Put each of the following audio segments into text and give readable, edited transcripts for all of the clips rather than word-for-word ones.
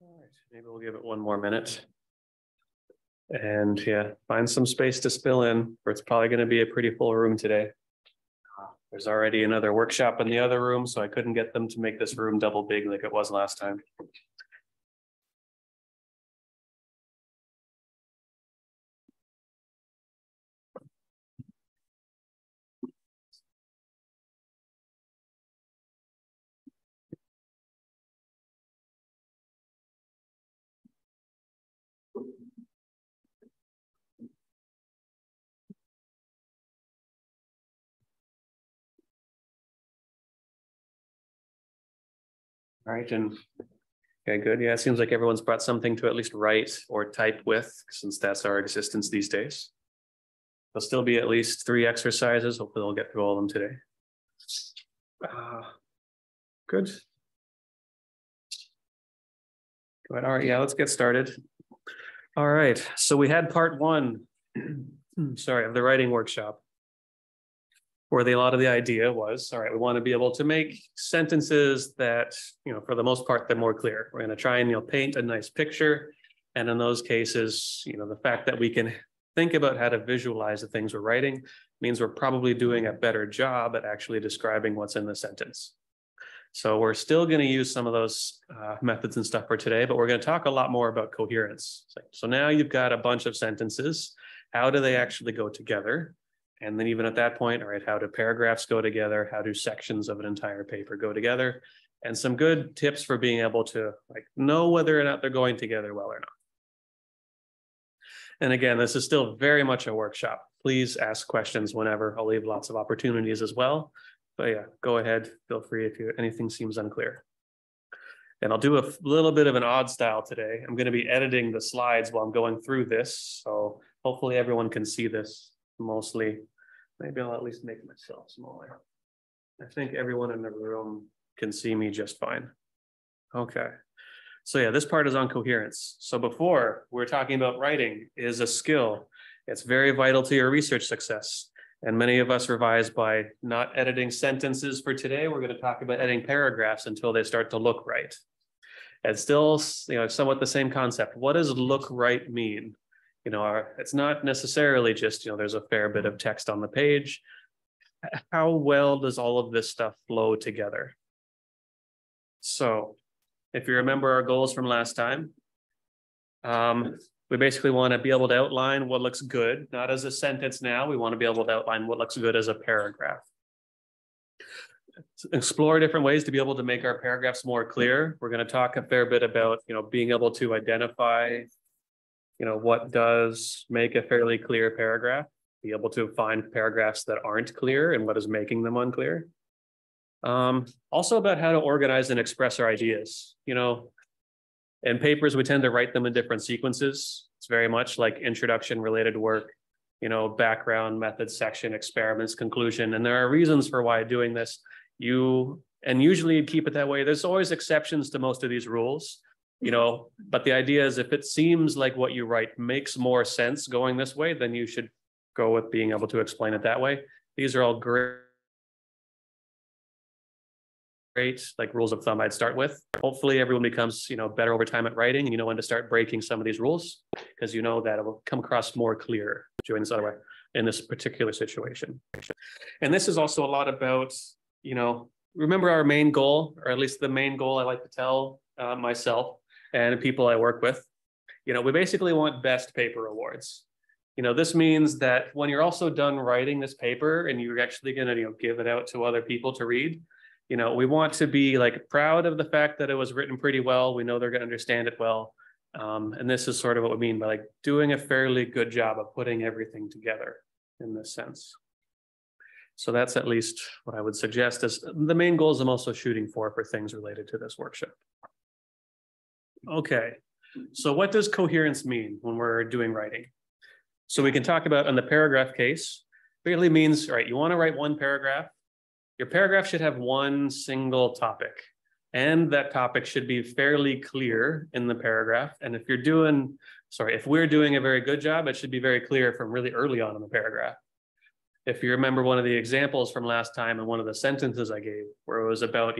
All right, maybe we'll give it one more minute. And yeah, find some space to spill in, or it's probably going to be a pretty full room today. There's already another workshop in the other room, so I couldn't get them to make this room double big like it was last time. All right, and okay, good. Yeah, it seems like everyone's brought something to at least write or type with, since that's our existence these days. There'll still be at least 3 exercises. Hopefully they'll get through all of them today. Good. Good. All right, yeah, let's get started. All right, so we had part 1, sorry, of the writing workshop, where a lot of the idea was, all right, we want to be able to make sentences that, for the most part, they're more clear. We're going to try and paint a nice picture. And in those cases, the fact that we can think about how to visualize the things we're writing means we're probably doing a better job at actually describing what's in the sentence. So we're still going to use some of those methods and stuff for today, but we're going to talk a lot more about coherence. So now you've got a bunch of sentences. How do they actually go together? And then even at that point, all right, how do paragraphs go together? How do sections of an entire paper go together? And some good tips for being able to know whether or not they're going together well or not. And again, this is still very much a workshop. Please ask questions whenever. I'll leave lots of opportunities as well. But yeah, go ahead, feel free if anything seems unclear. And I'll do a little bit of an odd style today. I'm going to be editing the slides while I'm going through this. So hopefully everyone can see this mostly. Maybe I'll at least make myself smaller. I think everyone in the room can see me just fine. Okay. So yeah, this part is on coherence. So before, we're talking about writing is a skill. It's very vital to your research success. And many of us revise by not editing sentences for today. We're going to talk about editing paragraphs until they start to look right. And still, somewhat the same concept. What does look right mean? It's not necessarily just, there's a fair bit of text on the page. How well does all of this stuff flow together? So if you remember our goals from last time, we basically want to be able to outline what looks good, not as a sentence now. We want to be able to outline what looks good as a paragraph. Explore different ways to be able to make our paragraphs more clear. We're going to talk a fair bit about, being able to identify what does make a fairly clear paragraph, be able to find paragraphs that aren't clear and what is making them unclear. Also about how to organize and express our ideas. In papers, we tend to write them in different sequences. It's very much like introduction, related work, background, method, section, experiments, conclusion. And there are reasons for why doing this. And usually you keep it that way. There's always exceptions to most of these rules, but the idea is if it seems like what you write makes more sense going this way, then you should go with being able to explain it that way. These are all great like rules of thumb I'd start with. Hopefully everyone becomes better over time at writing, and when to start breaking some of these rules, because that it will come across more clear doing this other way in this particular situation. And this is also a lot about remember our main goal, or at least the main goal I like to tell myself and people I work with. We basically want best paper awards. This means that when you're also done writing this paper and you're actually going to give it out to other people to read, we want to be proud of the fact that it was written pretty well. We know they're going to understand it well. And this is sort of what we mean by doing a fairly good job of putting everything together in this sense. So that's at least what I would suggest as the main goals I'm also shooting for things related to this workshop. Okay, so what does coherence mean when we're doing writing? So we can talk about in the paragraph case, really means, all right, you want to write one paragraph. Your paragraph should have one single topic, and that topic should be fairly clear in the paragraph. And if we're doing a very good job, it should be very clear from really early on in the paragraph. If you remember one of the examples from last time and one of the sentences I gave, where it was about,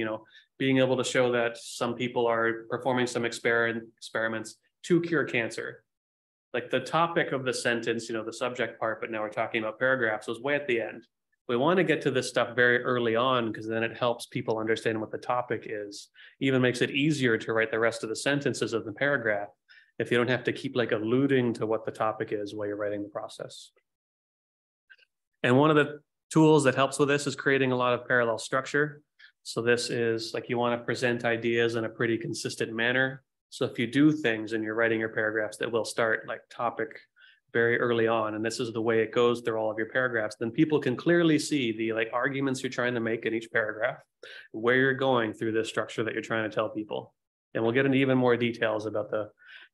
being able to show that some people are performing some experiments to cure cancer. The topic of the sentence, the subject part, but now we're talking about paragraphs, was way at the end. We want to get to this stuff very early on, because then it helps people understand what the topic is. Even makes it easier to write the rest of the sentences of the paragraph if you don't have to keep alluding to what the topic is while you're writing the process. And one of the tools that helps with this is creating a lot of parallel structure. So this is you want to present ideas in a pretty consistent manner. So if you do things and you're writing your paragraphs that will start topic very early on, and this is the way it goes through all of your paragraphs, then people can clearly see the arguments you're trying to make in each paragraph, where you're going through the structure that you're trying to tell people. And we'll get into even more details about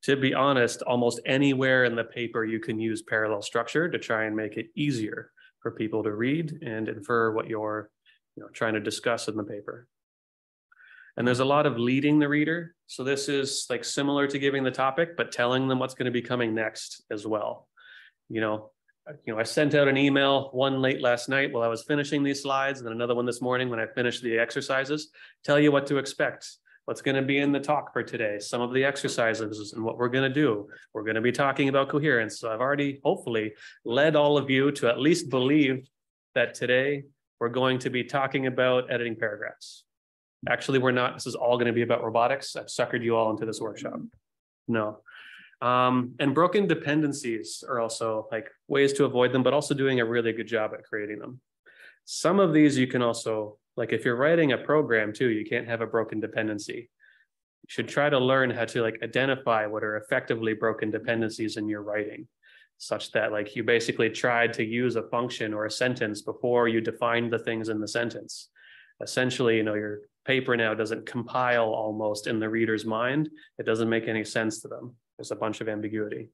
to be honest, almost anywhere in the paper you can use parallel structure to try and make it easier for people to read and infer what you're trying to discuss in the paper. And there's a lot of leading the reader. So this is similar to giving the topic, but telling them what's going to be coming next as well. I sent out an email, one late last night while I was finishing these slides, and then another one this morning when I finished the exercises, tell you what to expect, what's going to be in the talk for today, some of the exercises and what we're going to do. We're going to be talking about coherence. So I've already hopefully led all of you to at least believe that today we're going to be talking about editing paragraphs. Actually, we're not. This is all going to be about robotics. I've suckered you all into this workshop. No. And broken dependencies are also ways to avoid them, but also doing a really good job at creating them. Some of these you can also, if you're writing a program too, you can't have a broken dependency. You should try to learn how to identify what are effectively broken dependencies in your writing, such that you basically tried to use a function or a sentence before you defined the things in the sentence. Essentially, your paper now doesn't compile almost in the reader's mind. It doesn't make any sense to them. There's a bunch of ambiguity.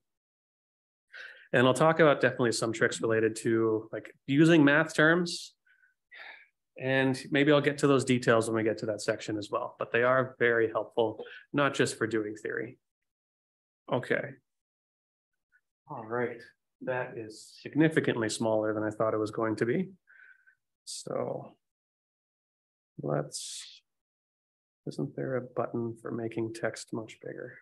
And I'll talk about definitely some tricks related to using math terms. And maybe I'll get to those details when we get to that section as well. But they are very helpful, not just for doing theory. Okay. All right. That is significantly smaller than I thought it was going to be. So isn't there a button for making text much bigger?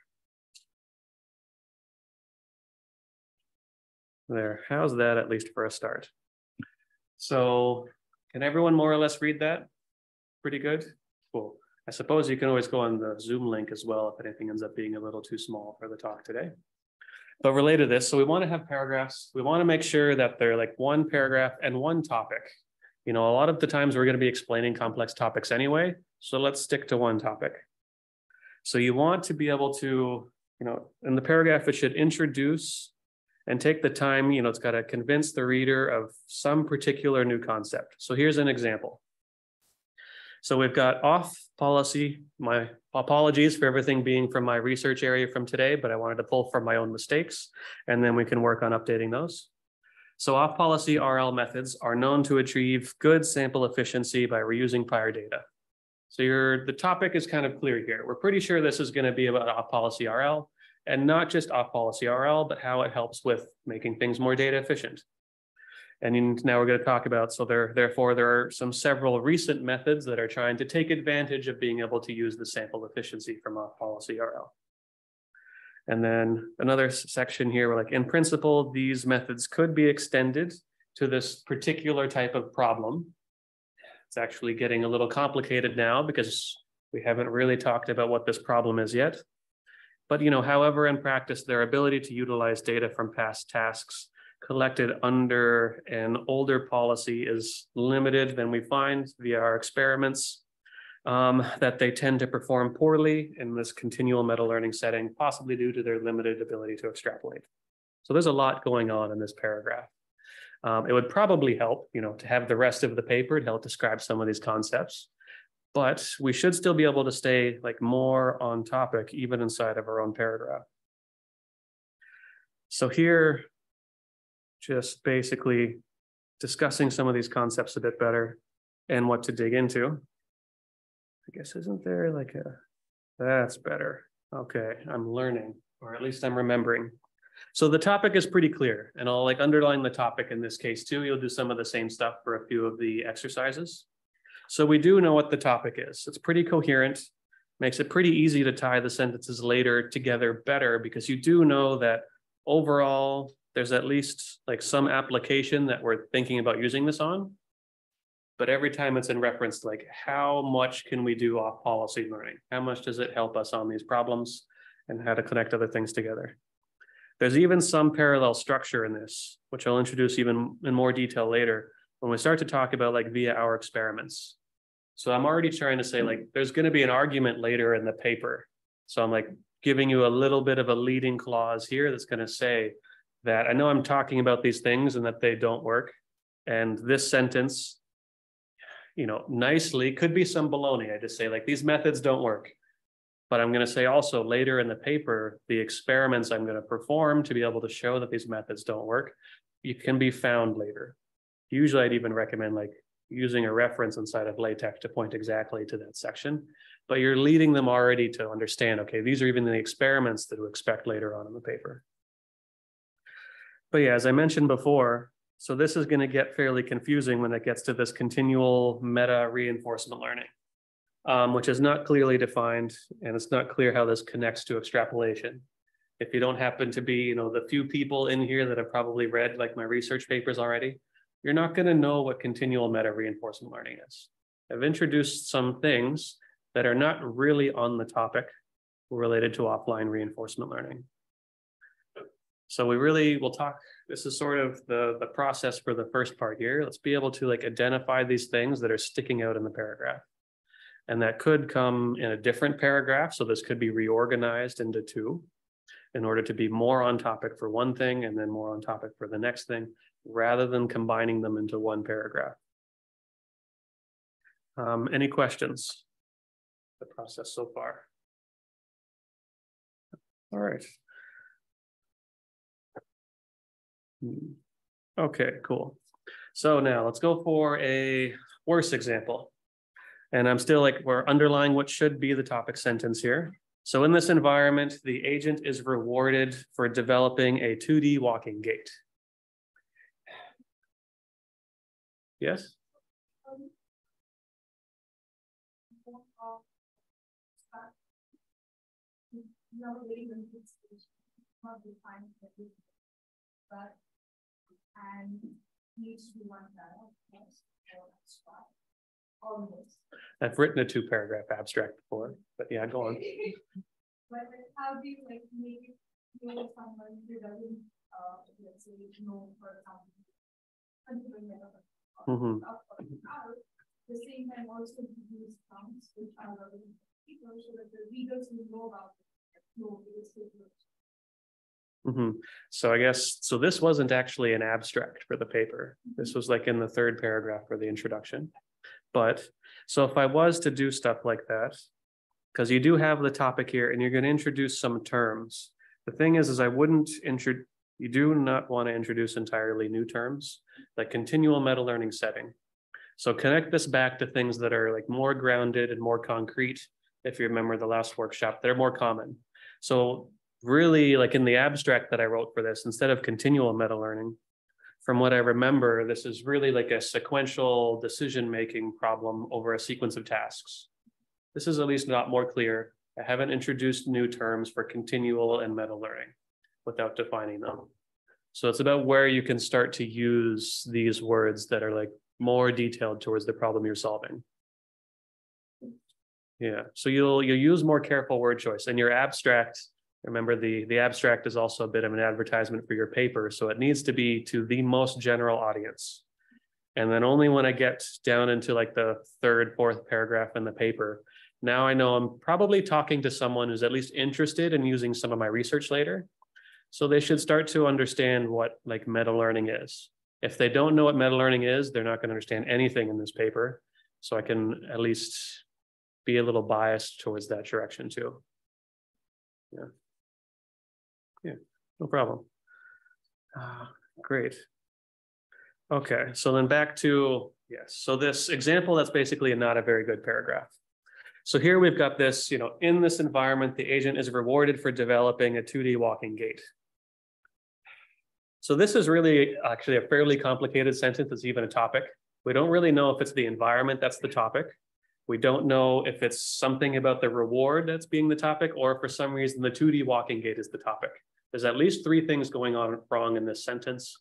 There, how's that at least for a start? So can everyone more or less read that? Pretty good? Cool. I suppose you can always go on the Zoom link as well if anything ends up being a little too small for the talk today. But related to this, so we want to have paragraphs. We want to make sure that they're one paragraph and one topic. A lot of the times we're going to be explaining complex topics anyway, so let's stick to one topic. So you want to be able to, in the paragraph, it should introduce and take the time, it's got to convince the reader of some particular new concept. So here's an example. So we've got off policy. My apologies for everything being from my research area from today, but I wanted to pull from my own mistakes, and then we can work on updating those. So off policy RL methods are known to achieve good sample efficiency by reusing prior data. So the topic is kind of clear here. We're pretty sure this is going to be about off policy RL, and not just off policy RL, but how it helps with making things more data efficient. And now we're going to talk about, so therefore there are several recent methods that are trying to take advantage of being able to use the sample efficiency from off policy RL. And then another section here, like in principle, these methods could be extended to this particular type of problem. It's actually getting a little complicated now because we haven't really talked about what this problem is yet. But however, in practice, their ability to utilize data from past tasks collected under an older policy is limited. Then we find via our experiments that they tend to perform poorly in this continual meta-learning setting, possibly due to their limited ability to extrapolate. So there's a lot going on in this paragraph. It would probably help, to have the rest of the paper to help describe some of these concepts, but we should still be able to stay more on topic, even inside of our own paragraph. So here, just basically discussing some of these concepts a bit better and what to dig into. I guess, isn't there that's better. Okay, I'm learning, or at least I'm remembering. So the topic is pretty clear, and I'll underline the topic in this case too. You'll do some of the same stuff for a few of the exercises. So we do know what the topic is. It's pretty coherent, makes it pretty easy to tie the sentences later together better, because you do know that overall, there's at least some application that we're thinking about using this on. But every time it's in reference to how much can we do off policy learning? How much does it help us on these problems, and how to connect other things together? There's even some parallel structure in this, which I'll introduce even in more detail later when we start to talk about via our experiments. So I'm already trying to say there's going to be an argument later in the paper. So I'm giving you a little bit of a leading clause here that's going to say that I know I'm talking about these things and that they don't work. And this sentence, nicely could be some baloney. I just say these methods don't work. But I'm going to say also later in the paper, the experiments I'm going to perform to be able to show that these methods don't work, you can be found later. Usually I'd even recommend using a reference inside of LaTeX to point exactly to that section, but you're leading them already to understand, okay, these are even the experiments that we expect later on in the paper. But yeah, as I mentioned before, so this is going to get fairly confusing when it gets to this continual meta reinforcement learning, which is not clearly defined, and it's not clear how this connects to extrapolation. If you don't happen to be, the few people in here that have probably read my research papers already, you're not going to know what continual meta reinforcement learning is. I've introduced some things that are not really on the topic related to offline reinforcement learning. So we'll talk, this is sort of the process for the first part here. Let's be able to identify these things that are sticking out in the paragraph. And that could come in a different paragraph. So this could be reorganized into two in order to be more on topic for one thing and then more on topic for the next thing, rather than combining them into one paragraph. Any questions? The process so far. All right. Okay, cool. So now let's go for a worse example. And I'm still we're underlying what should be the topic sentence here. So in this environment, the agent is rewarded for developing a 2D walking gait. Yes? And needs to be one almost. I've written a 2-paragraph abstract before, but yeah, go on. But how do you make it someone who doesn't, let's say, know, for example, the same time also use terms which are relevant to people so that the readers will know about it. So I guess, so this wasn't actually an abstract for the paper. This was in the 3rd paragraph for the introduction. But so if I was to do stuff like that, because you do have the topic here and you're going to introduce some terms. The thing is you do not want to introduce entirely new terms, like continual meta learning setting. So connect this back to things that are like more grounded and more concrete. If you remember the last workshop, they're more common. So really, like in the abstract that I wrote for this, instead of continual meta learning, from what I remember, this is really like a sequential decision-making problem over a sequence of tasks. This is at least not more clear. I haven't introduced new terms for continual and meta learning without defining them. So it's about where you can start to use these words that are like more detailed towards the problem you're solving. Yeah, so you'll use more careful word choice, and your abstract, remember the abstract is also a bit of an advertisement for your paper, so it needs to be to the most general audience. And then only when I get down into like the third, fourth paragraph in the paper, now I know I'm probably talking to someone who's at least interested in using some of my research later. So they should start to understand what like meta learning is. If they don't know what meta learning is, they're not going to understand anything in this paper. So I can at least be a little biased towards that direction too. Yeah, no problem. Great. Okay, so then back to, yes, so this example, that's basically not a very good paragraph. So here we've got this, in this environment, the agent is rewarded for developing a 2D walking gait. So this is really actually a fairly complicated sentence. It's even a topic. We don't really know if it's the environment that's the topic. We don't know if it's something about the reward that's being the topic, or if for some reason the 2D walking gait is the topic. There's at least 3 things going on wrong in this sentence.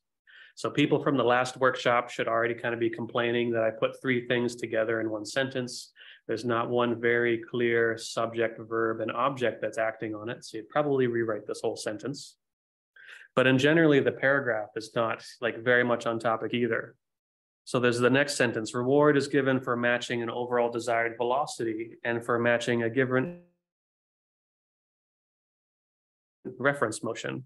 So people from the last workshop should already kind of be complaining that I put 3 things together in one sentence. There's not one very clear subject, verb, and object that's acting on it. So you'd probably rewrite this whole sentence. But in generally, the paragraph is not like very much on topic either. So there's the next sentence. Reward is given for matching an overall desired velocity and for matching a given reference motion.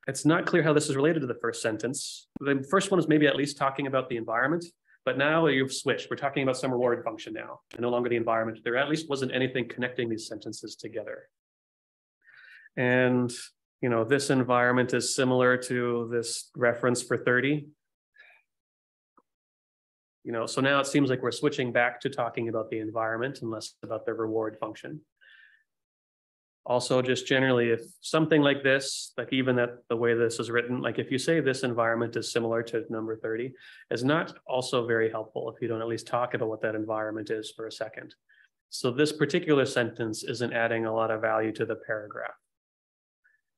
It's not clear how this is related to the first sentence. The first one is maybe at least talking about the environment, but now you've switched. We're talking about some reward function now, and no longer the environment. There at least wasn't anything connecting these sentences together. And, this environment is similar to this reference for 30. So now it seems like we're switching back to talking about the environment and less about the reward function. Also, just generally, if something like this, like even that the way this is written, like if you say this environment is similar to number 30, is not also very helpful if you don't at least talk about what that environment is for a second. So this particular sentence isn't adding a lot of value to the paragraph.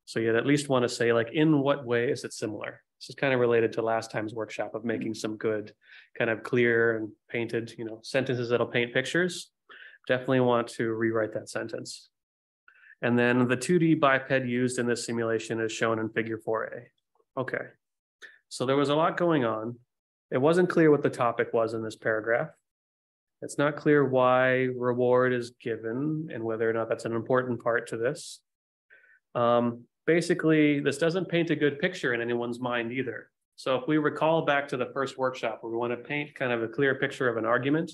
So you'd at least want to say, like, in what way is it similar? This is kind of related to last time's workshop of making some good, kind of clear and painted, sentences that'll paint pictures. Definitely want to rewrite that sentence. And then the 2D biped used in this simulation is shown in figure 4A. Okay, so there was a lot going on. It wasn't clear what the topic was in this paragraph. It's not clear why reward is given and whether or not that's an important part to this. Basically, this doesn't paint a good picture in anyone's mind either. So if we recall back to the first workshop where we want to paint kind of a clear picture of an argument,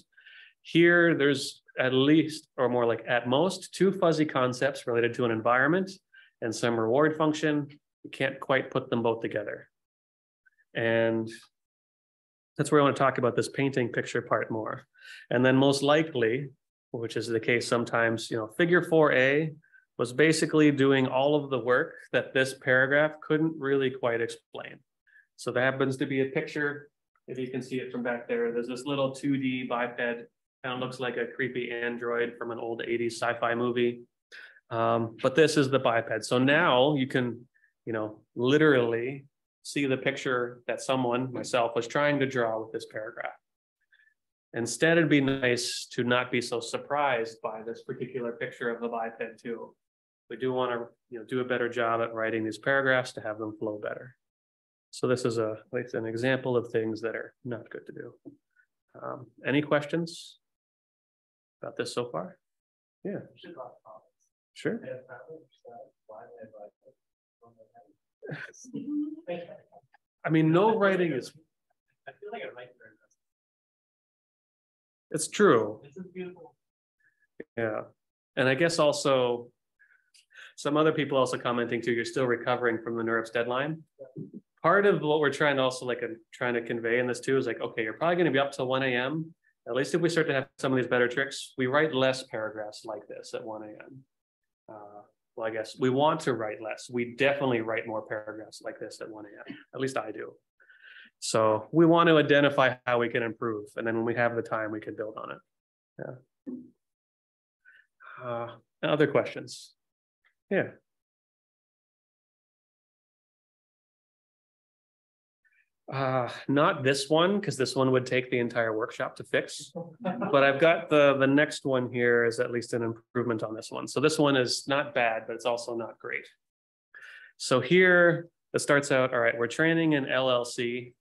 here there's at least, or more like at most, 2 fuzzy concepts related to an environment and some reward function. You can't quite put them both together. And that's where I want to talk about this painting picture part more. And then most likely, which is the case sometimes, figure 4A was basically doing all of the work that this paragraph couldn't really quite explain. So there happens to be a picture, if you can see it from back there, there's this little 2D biped, kind of looks like a creepy android from an old 80s sci-fi movie. But this is the biped. So now you can, literally see the picture that someone, myself, was trying to draw with this paragraph. Instead, it'd be nice to not be so surprised by this particular picture of the biped too. We do want to, do a better job at writing these paragraphs to have them flow better. So this is an example of things that are not good to do. Any questions about this so far? Yeah. Sure. I mean, no writing is. I feel like I might learn this. It's true. This is beautiful. Yeah. And I guess also some other people also commenting too, you're still recovering from the NeurIPS deadline. Part of what we're trying to also trying to convey in this too is like, okay, you're probably going to be up till 1 a.m. At least if we start to have some of these better tricks, we write less paragraphs like this at 1 a.m. Well, I guess we want to write less. We definitely write more paragraphs like this at 1 a.m. At least I do. So we want to identify how we can improve. And then when we have the time, we can build on it. Yeah. Other questions? Yeah. Not this one, because this one would take the entire workshop to fix. But I've got the next one here is at least an improvement on this one. So this one is not bad, but it's also not great. So here it starts out, all right, we're training an LLC,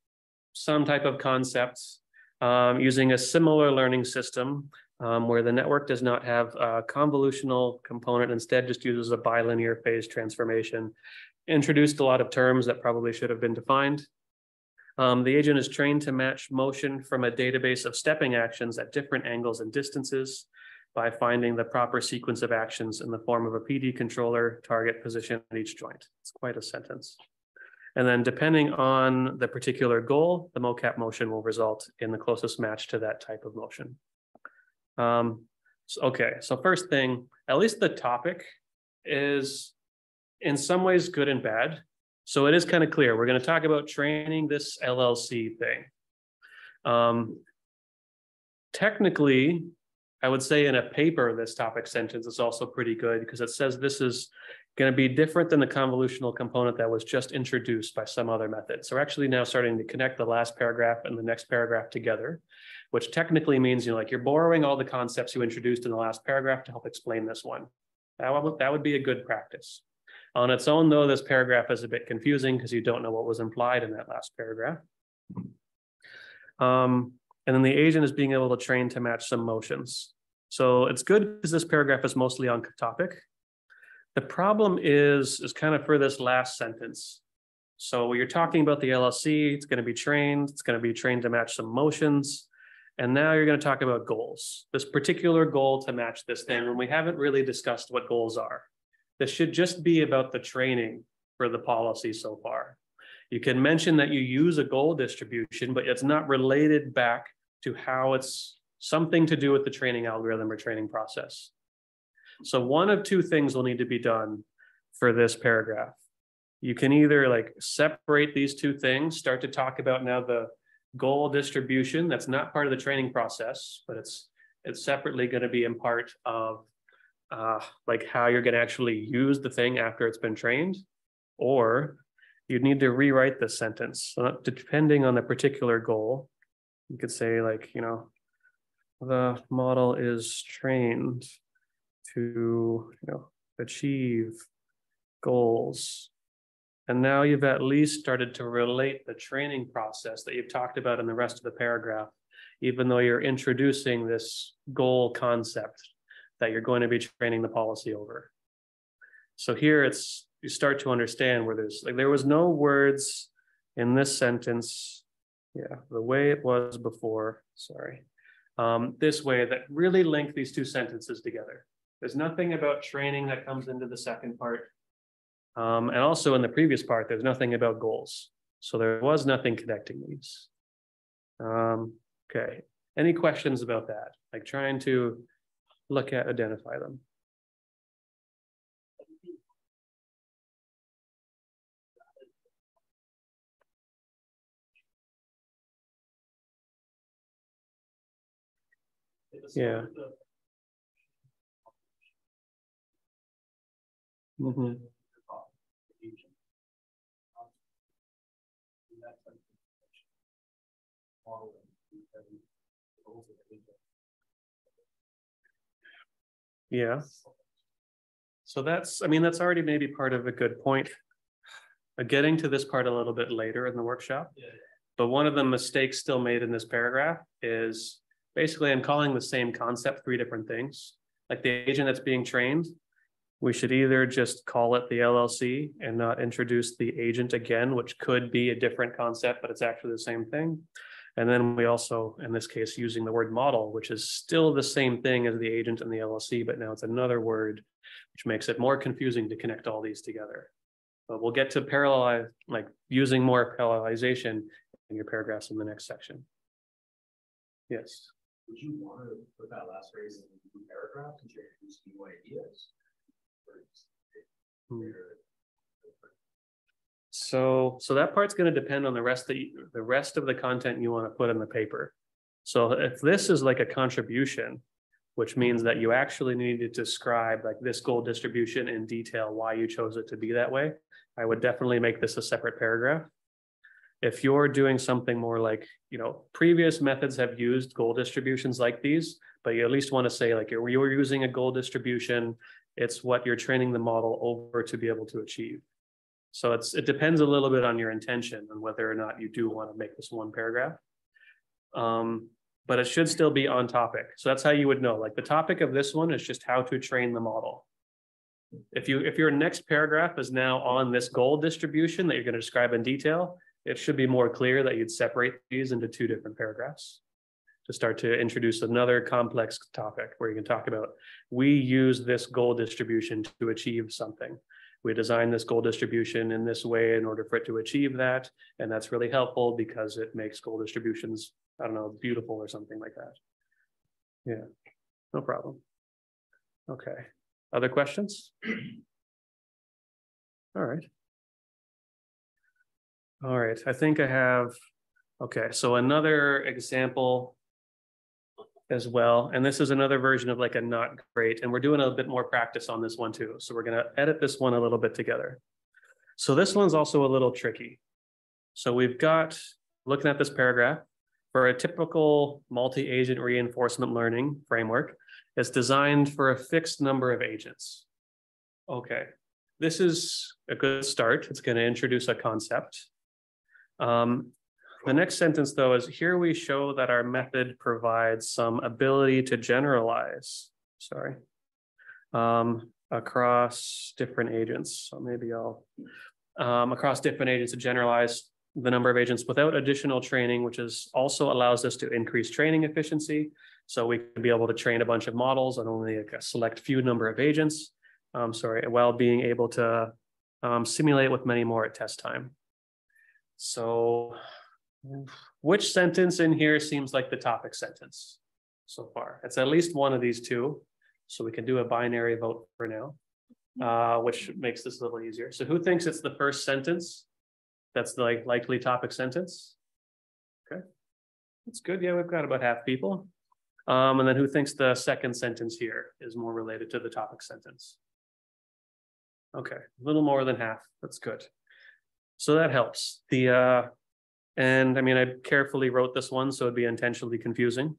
some type of concepts using a similar learning system where the network does not have a convolutional component, instead just uses a bilinear phase transformation. Introduced a lot of terms that probably should have been defined. The agent is trained to match motion from a database of stepping actions at different angles and distances by finding the proper sequence of actions in the form of a PD controller, target, position at each joint. It's quite a sentence. And then depending on the particular goal, the mocap motion will result in the closest match to that type of motion. Okay, so first thing, at least the topic is in some ways good and bad. So it is kind of clear. We're going to talk about training this LLC thing. Technically, I would say in a paper, this topic sentence is also pretty good because it says this is going to be different than the convolutional component that was just introduced by some other method. So we're actually now starting to connect the last paragraph and the next paragraph together, which technically means, you know, like you're borrowing all the concepts you introduced in the last paragraph to help explain this one. That would be a good practice. On its own, though, this paragraph is a bit confusing because you don't know what was implied in that last paragraph. And then the agent is being able to train to match some motions. So it's good because this paragraph is mostly on topic. The problem is kind of for this last sentence. So you're talking about the LLC, it's going to be trained to match some motions. And now you're going to talk about goals, this particular goal to match this thing, when we haven't really discussed what goals are. This should just be about the training for the policy so far. You can mention that you use a goal distribution, but it's not related back to how it's something to do with the training algorithm or training process. So one of two things will need to be done for this paragraph. You can either like separate these two things, start to talk about now the goal distribution that's not part of the training process, but it's separately going to be in part of like how you're going to actually use the thing after it's been trained, or you'd need to rewrite the sentence. So depending on the particular goal, you could say like, you know, the model is trained to, you know, achieve goals. And now you've at least started to relate the training process that you've talked about in the rest of the paragraph, even though you're introducing this goal concept that you're going to be training the policy over. So here you start to understand where there was no words in this sentence, the way it was before, sorry, this way that really link these two sentences together. There's nothing about training that comes into the second part. And also in the previous part, there's nothing about goals. So there was nothing connecting these. Okay, any questions about that? Like trying to identify them. Yeah. Mm-hmm. Yeah. So that's already maybe part of a good point. Getting to this part a little bit later in the workshop. Yeah. But one of the mistakes still made in this paragraph is basically I'm calling the same concept 3 different things. Like the agent that's being trained, we should either just call it the LLC and not introduce the agent again, which could be a different concept, but it's actually the same thing. And then we also, in this case, using the word model, which is still the same thing as the agent and the LLC, but now it's another word, which makes it more confusing to connect all these together. But we'll get to parallel, like using more parallelization in your paragraphs in the next section. Yes. Would you want to put that last phrase in the paragraph to introduce new ideas? So that part's going to depend on the rest of the content you want to put in the paper. So if this is like a contribution, which means that you actually need to describe like this goal distribution in detail, why you chose it to be that way, I would definitely make this a separate paragraph. If you're doing something more like, previous methods have used goal distributions like these, but you at least want to say like you're using a goal distribution, it's what you're training the model over to be able to achieve. So it depends a little bit on your intention and whether or not you do want to make this one paragraph. But it should still be on topic. So that's how you would know, like the topic of this one is just how to train the model. If your next paragraph is now on this goal distribution that you're going to describe in detail, it should be more clear that you'd separate these into two different paragraphs to start to introduce another complex topic where you can talk about, we use this goal distribution to achieve something. We designed this goal distribution in this way in order for it to achieve that. And that's really helpful because it makes goal distributions, I don't know, beautiful or something like that. Yeah, no problem. Okay, other questions? All right. All right, I think I have, okay, so another example as well. And this is another version of like a not great, and we're doing a bit more practice on this one too. So we're gonna edit this one a little bit together. So this one's also a little tricky. So we've got, looking at this paragraph, for a typical multi-agent reinforcement learning framework, it's designed for a fixed number of agents. Okay, this is a good start. It's gonna introduce a concept. The next sentence, though, is here we show that our method provides some ability to generalize, across different agents. So maybe I'll, across different agents to generalize the number of agents without additional training, which also allows us to increase training efficiency. So we can be able to train a bunch of models on only a select few number of agents, while being able to simulate with many more at test time. So which sentence in here seems like the topic sentence so far? It's at least one of these two. So we can do a binary vote for now, which makes this a little easier. So who thinks it's the first sentence? That's the likely topic sentence. Okay, that's good. Yeah, we've got about half people. And then who thinks the second sentence here is more related to the topic sentence? Okay, a little more than half. That's good. So that helps. And I mean, I carefully wrote this one, so it'd be intentionally confusing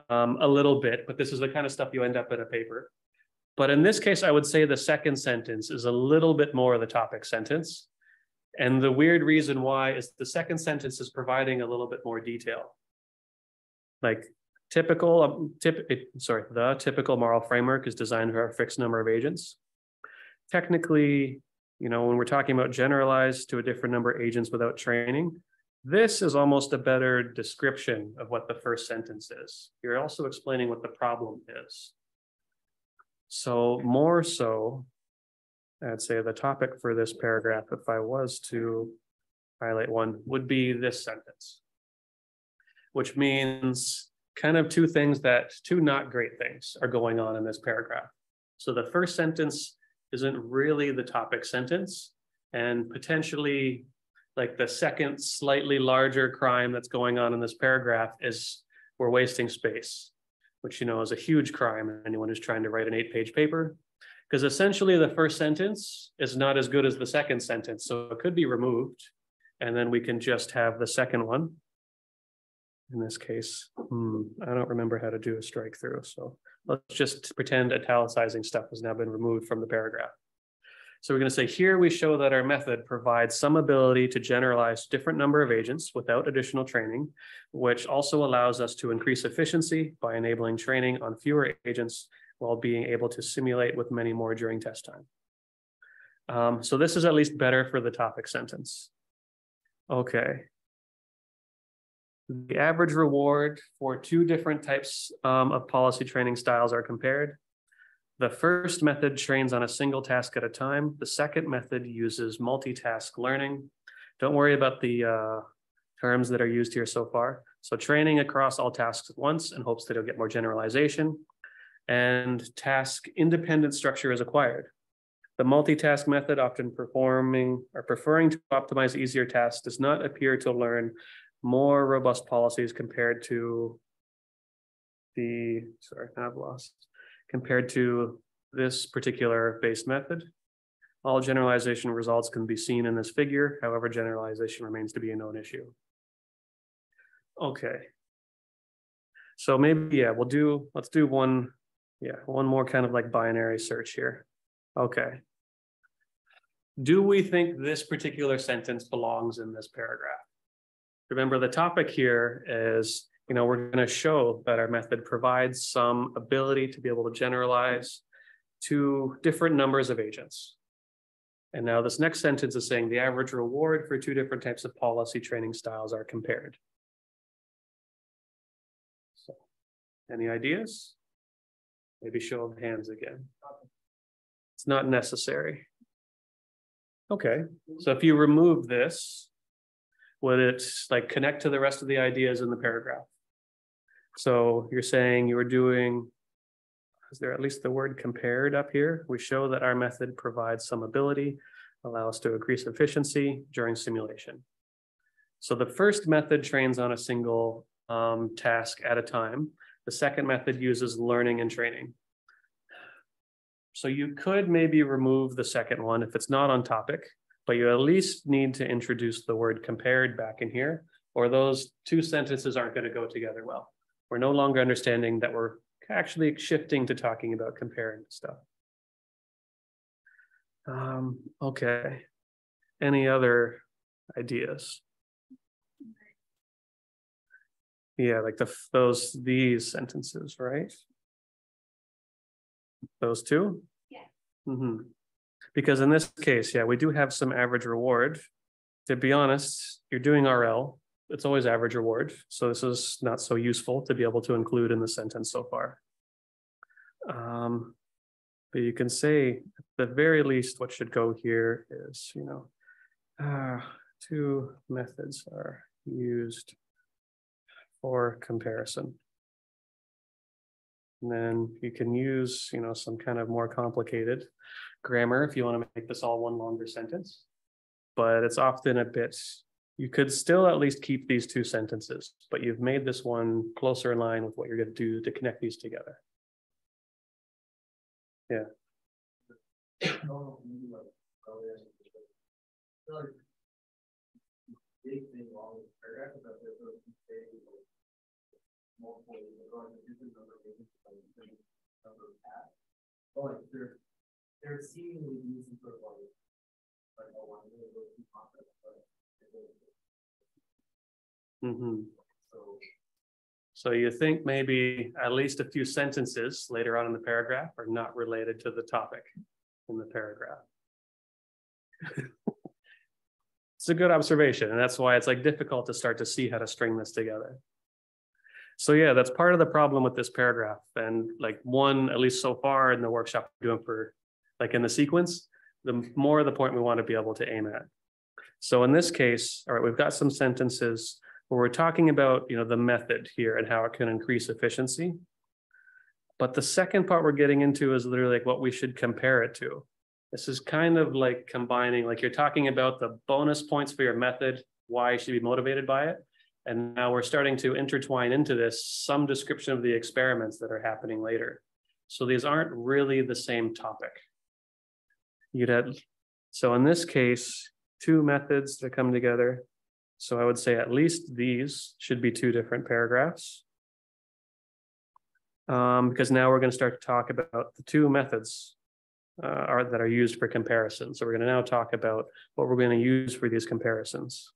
a little bit, but this is the kind of stuff you end up in a paper. But in this case, I would say the second sentence is a little bit more of the topic sentence. And the weird reason why is the second sentence is providing a little bit more detail. Like the typical moral framework is designed for a fixed number of agents. Technically, when we're talking about generalized to a different number of agents without training, this is almost a better description of what the first sentence is. You're also explaining what the problem is. So more so, I'd say the topic for this paragraph, if I was to highlight one, would be this sentence, which means kind of two not great things are going on in this paragraph. So the first sentence isn't really the topic sentence, and potentially like the second slightly larger crime that's going on in this paragraph is we're wasting space, which is a huge crime. Anyone who's trying to write an 8-page paper, because essentially the first sentence is not as good as the second sentence, so it could be removed, and then we can just have the second one. In this case, I don't remember how to do a strike through, so let's just pretend italicizing stuff has now been removed from the paragraph. So we're going to say here we show that our method provides some ability to generalize different number of agents without additional training, which also allows us to increase efficiency by enabling training on fewer agents while being able to simulate with many more during test time. So this is at least better for the topic sentence. Okay. The average reward for two different types of policy training styles are compared. The first method trains on a single task at a time. The second method uses multitask learning. Don't worry about the terms that are used here so far. So training across all tasks at once in hopes that you'll get more generalization, and task independent structure is acquired. The multitask method, often preferring to optimize easier tasks, does not appear to learn more robust policies compared to compared to this particular base method. All generalization results can be seen in this figure. However, generalization remains to be a known issue. Okay. So maybe, yeah, let's do one more kind of like binary search here. Okay. Do we think this particular sentence belongs in this paragraph? Remember, the topic here is, we're going to show that our method provides some ability to be able to generalize to different numbers of agents. And now this next sentence is saying the average reward for two different types of policy training styles are compared. So, any ideas? Maybe show of hands again. It's not necessary. Okay, so if you remove this, would it like connect to the rest of the ideas in the paragraph? So you're saying you were doing, is there at least the word compared up here? We show that our method provides some ability, allow us to increase efficiency during simulation. So the first method trains on a single task at a time. The second method uses learning and training. So you could maybe remove the second one if it's not on topic, but you at least need to introduce the word compared back in here, or those two sentences aren't going to go together well. We're no longer understanding that we're actually shifting to talking about comparing stuff. Okay. Any other ideas? Yeah, like these sentences, right? Those two? Yeah. Mm-hmm. Because in this case, yeah, we do have some average reward. To be honest, you're doing RL. It's always average reward. So this is not so useful to be able to include in the sentence so far. But you can say, at the very least, what should go here is, two methods are used for comparison. And then you can use, some kind of more complicated grammar if you want to make this all one longer sentence. But it's often a bit, you could still at least keep these two sentences, but you've made this one closer in line with what you're going to do to connect these together. Yeah. They're seemingly using sort of Mm-hmm. So you think maybe at least a few sentences later on in the paragraph are not related to the topic in the paragraph. It's a good observation, and that's why it's like difficult to start to see how to string this together. So yeah, that's part of the problem with this paragraph. And like one, at least so far in the workshop we're doing for like in the sequence, the more the point we want to be able to aim at. So in this case, all right, we've got some sentences where we're talking about, the method here and how it can increase efficiency. But the second part we're getting into is literally like what we should compare it to. This is kind of like combining, like you're talking about the bonus points for your method, why you should be motivated by it. And now we're starting to intertwine into this some description of the experiments that are happening later. So these aren't really the same topic. So in this case, two methods that come together. So I would say at least these should be two different paragraphs. Because now we're going to start to talk about the two methods that are used for comparison. So we're going to now talk about what we're going to use for these comparisons.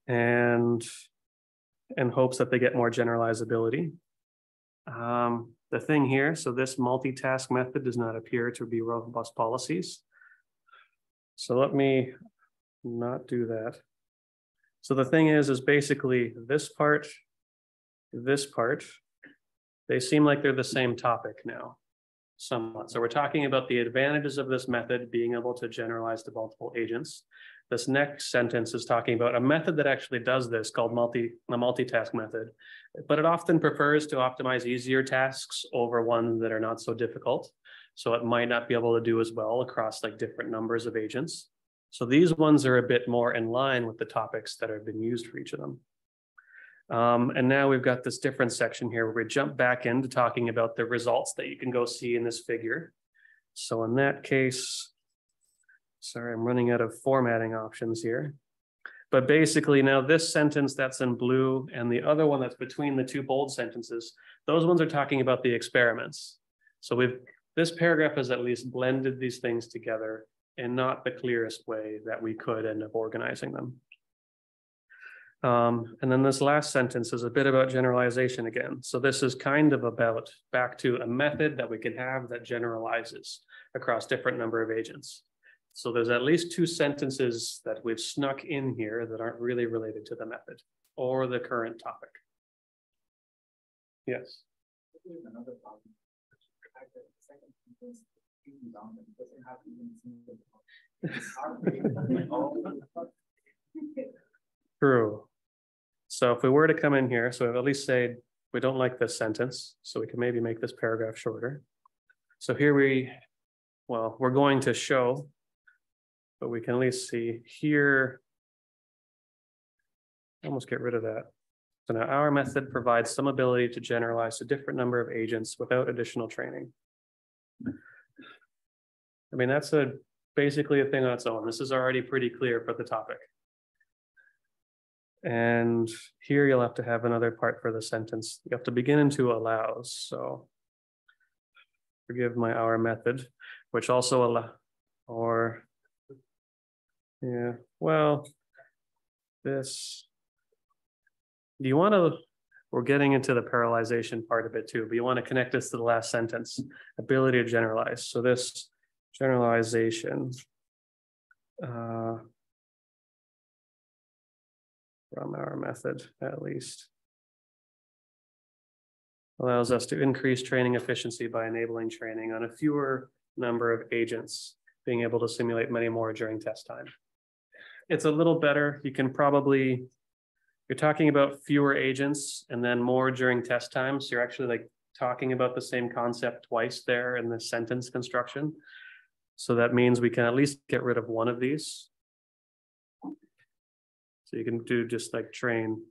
And in hopes that they get more generalizability. The thing here, so this multitask method does not appear to be robust policies. So let me not do that. So the thing is basically this part, they seem like they're the same topic now, somewhat. So we're talking about the advantages of this method being able to generalize to multiple agents. This next sentence is talking about a method that actually does this called the multitask method, but it often prefers to optimize easier tasks over ones that are not so difficult. So it might not be able to do as well across like different numbers of agents. So these ones are a bit more in line with the topics that have been used for each of them. And now we've got this different section here where we jump back into talking about the results that you can go see in this figure. So in that case, sorry, I'm running out of formatting options here. But basically now this sentence that's in blue and the other one that's between the two bold sentences, those ones are talking about the experiments. So this paragraph has at least blended these things together in not the clearest way that we could end up organizing them. And then this last sentence is a bit about generalization again. So this is kind of about back to a method that we can have that generalizes across different number of agents. So there's at least two sentences that we've snuck in here that aren't really related to the method or the current topic. Yes. Another problem. The second sentence doesn't have even True. So if we were to come in here, so at least say we don't like this sentence, so we can maybe make this paragraph shorter. So here we're going to show, but we can at least see here, almost get rid of that. So now our method provides some ability to generalize to different number of agents without additional training. I mean, that's basically a thing on its own. This is already pretty clear for the topic. And here you'll have to have another part for the sentence. You have to begin into allows. So forgive my our method, which also allow, or yeah, well, this, do you want to, we're getting into the parallelization part of it too, but you want to connect this to the last sentence, ability to generalize. So this generalization from our method, at least, allows us to increase training efficiency by enabling training on a fewer number of agents, being able to simulate many more during test time. It's a little better. You can probably, you're talking about fewer agents and then more during test time. So you're actually like talking about the same concept twice there in the sentence construction. So that means we can at least get rid of one of these. So you can do just like train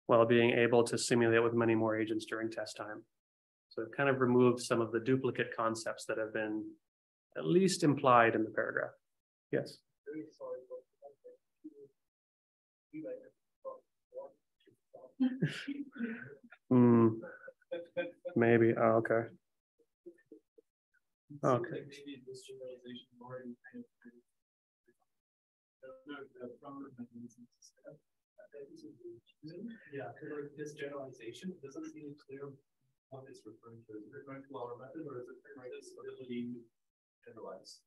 while being able to simulate with many more agents during test time. So it kind of removed some of the duplicate concepts that have been at least implied in the paragraph. Yes. Maybe. Oh, okay. Okay. Yeah, like this generalization doesn't seem clear what it's referring to. Is it referring to our method or is it referring to this ability to generalize?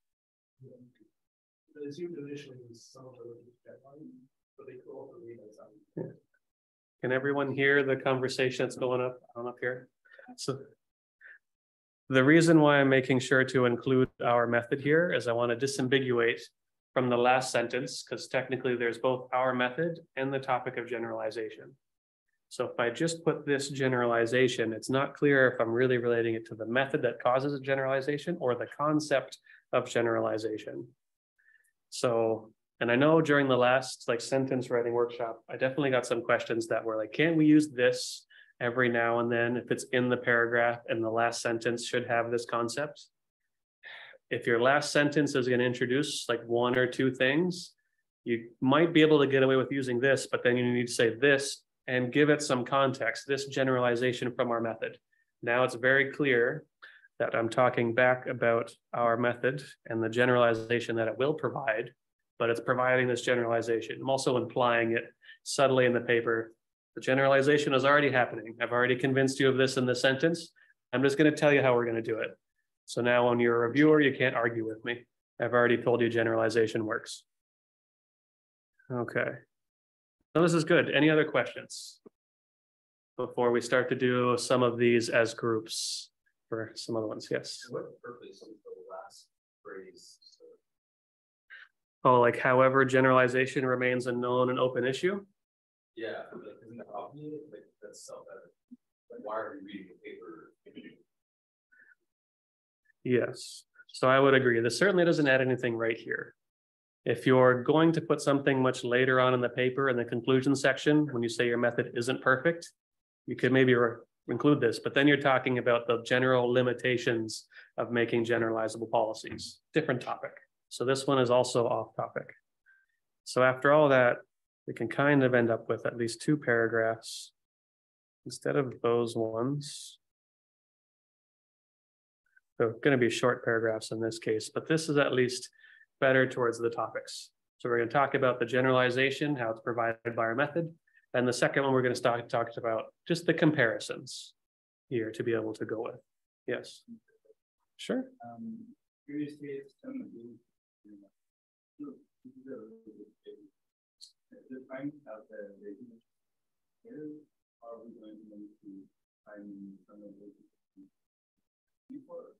But it seemed initially was some of the deadline, but they could also read that out. Yeah. Can everyone hear the conversation that's going on up here? So the reason why I'm making sure to include our method here is I want to disambiguate from the last sentence, because technically there's both our method and the topic of generalization. So if I just put this generalization, it's not clear if I'm really relating it to the method that causes a generalization or the concept of generalization. So, and I know during the last like sentence writing workshop, I definitely got some questions that were like, can we use this every now and then if it's in the paragraph and the last sentence should have this concept? If your last sentence is going to introduce like one or two things, you might be able to get away with using this, but then you need to say this and give it some context, this generalization from our method. Now it's very clear that I'm talking back about our method and the generalization that it will provide, but it's providing this generalization. I'm also implying it subtly in the paper. The generalization is already happening. I've already convinced you of this in the sentence. I'm just going to tell you how we're going to do it. So now when you're a reviewer, you can't argue with me. I've already told you generalization works. Okay. So this is good. Any other questions before we start to do some of these as groups for some other ones? Yes. What purpose is the last phrase? Oh, like however, generalization remains a known and open issue. Yeah, like, isn't that obvious? Like, that's self-evident. Like, why are we reading the paper? Yes. So I would agree. This certainly doesn't add anything right here. If you're going to put something much later on in the paper in the conclusion section, when you say your method isn't perfect, you could maybe include this, but then you're talking about the general limitations of making generalizable policies, different topic. So this one is also off topic. So after all that, we can kind of end up with at least 2 paragraphs instead of those ones. They're going to be short paragraphs in this case, but this is at least better towards the topics. So we're going to talk about the generalization, how it's provided by our method. And the second one, we're going to talk about just the comparisons here to be able to go with. Yes. Sure. Previously, find out the are we going to find some of the before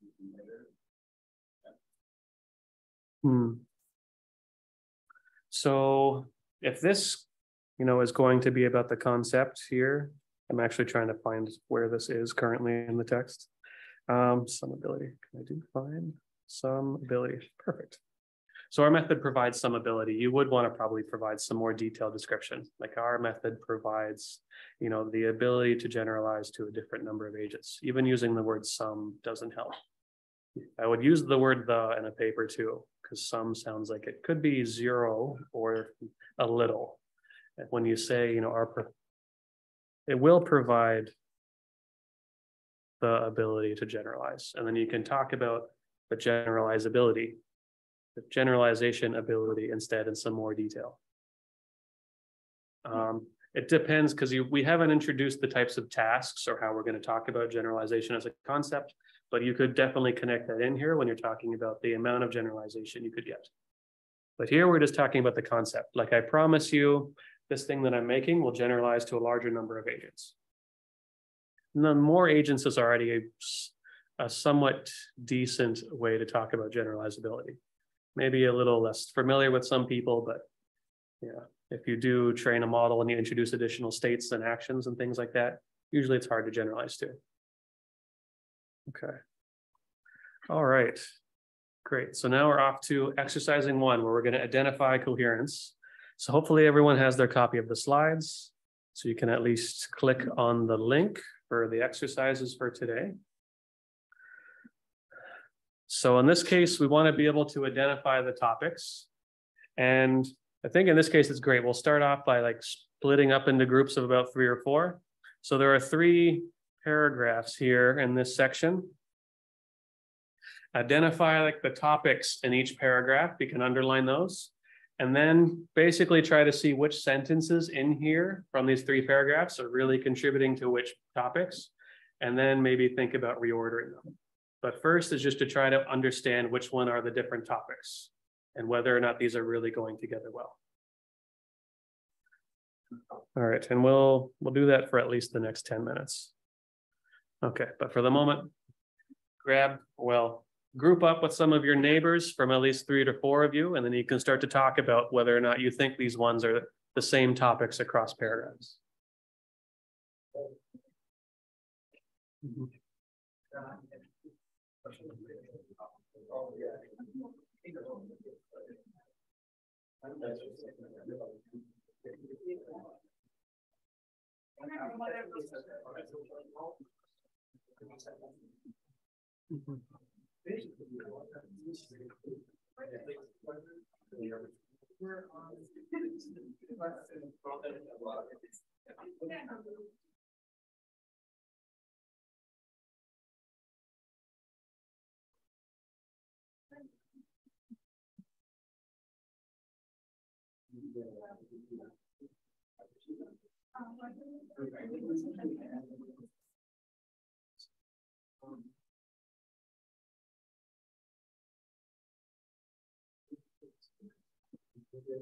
So if this, is going to be about the concept here, I'm actually trying to find where this is currently in the text. Some ability. Can I do find some ability? Perfect. So our method provides some ability. You would want to probably provide some more detailed description. Like our method provides, the ability to generalize to a different number of agents. Even using the word some doesn't help. I would use the word the in a paper too, because some sounds like it could be 0 or a little. And when you say, it will provide the ability to generalize. And then you can talk about the generalizability, the generalization ability instead in some more detail. It depends because we haven't introduced the types of tasks or how we're going to talk about generalization as a concept, but you could definitely connect that in here when you're talking about the amount of generalization you could get. But here we're just talking about the concept. Like I promise you, this thing that I'm making will generalize to a larger number of agents. And then more agents is already a somewhat decent way to talk about generalizability. Maybe a little less familiar with some people, but yeah, if you do train a model and you introduce additional states and actions and things like that, usually it's hard to generalize to. Okay. All right. Great. So now we're off to exercising 1, where we're going to identify coherence. So hopefully everyone has their copy of the slides. So you can at least click on the link for the exercises for today. So in this case, we want to be able to identify the topics. And I think in this case, it's great. We'll start off by splitting up into groups of about 3 or 4. So there are 3 paragraphs here in this section. Identify the topics in each paragraph. You can underline those. And then basically try to see which sentences in here from these 3 paragraphs are really contributing to which topics. And then maybe think about reordering them. But first is just to try to understand which one are the different topics and whether or not these are really going together well. All right, and we'll do that for at least the next 10 minutes. Okay, but for the moment, group up with some of your neighbors from at least 3 to 4 of you, and then you can start to talk about whether or not you think these ones are the same topics across paragraphs. Yeah.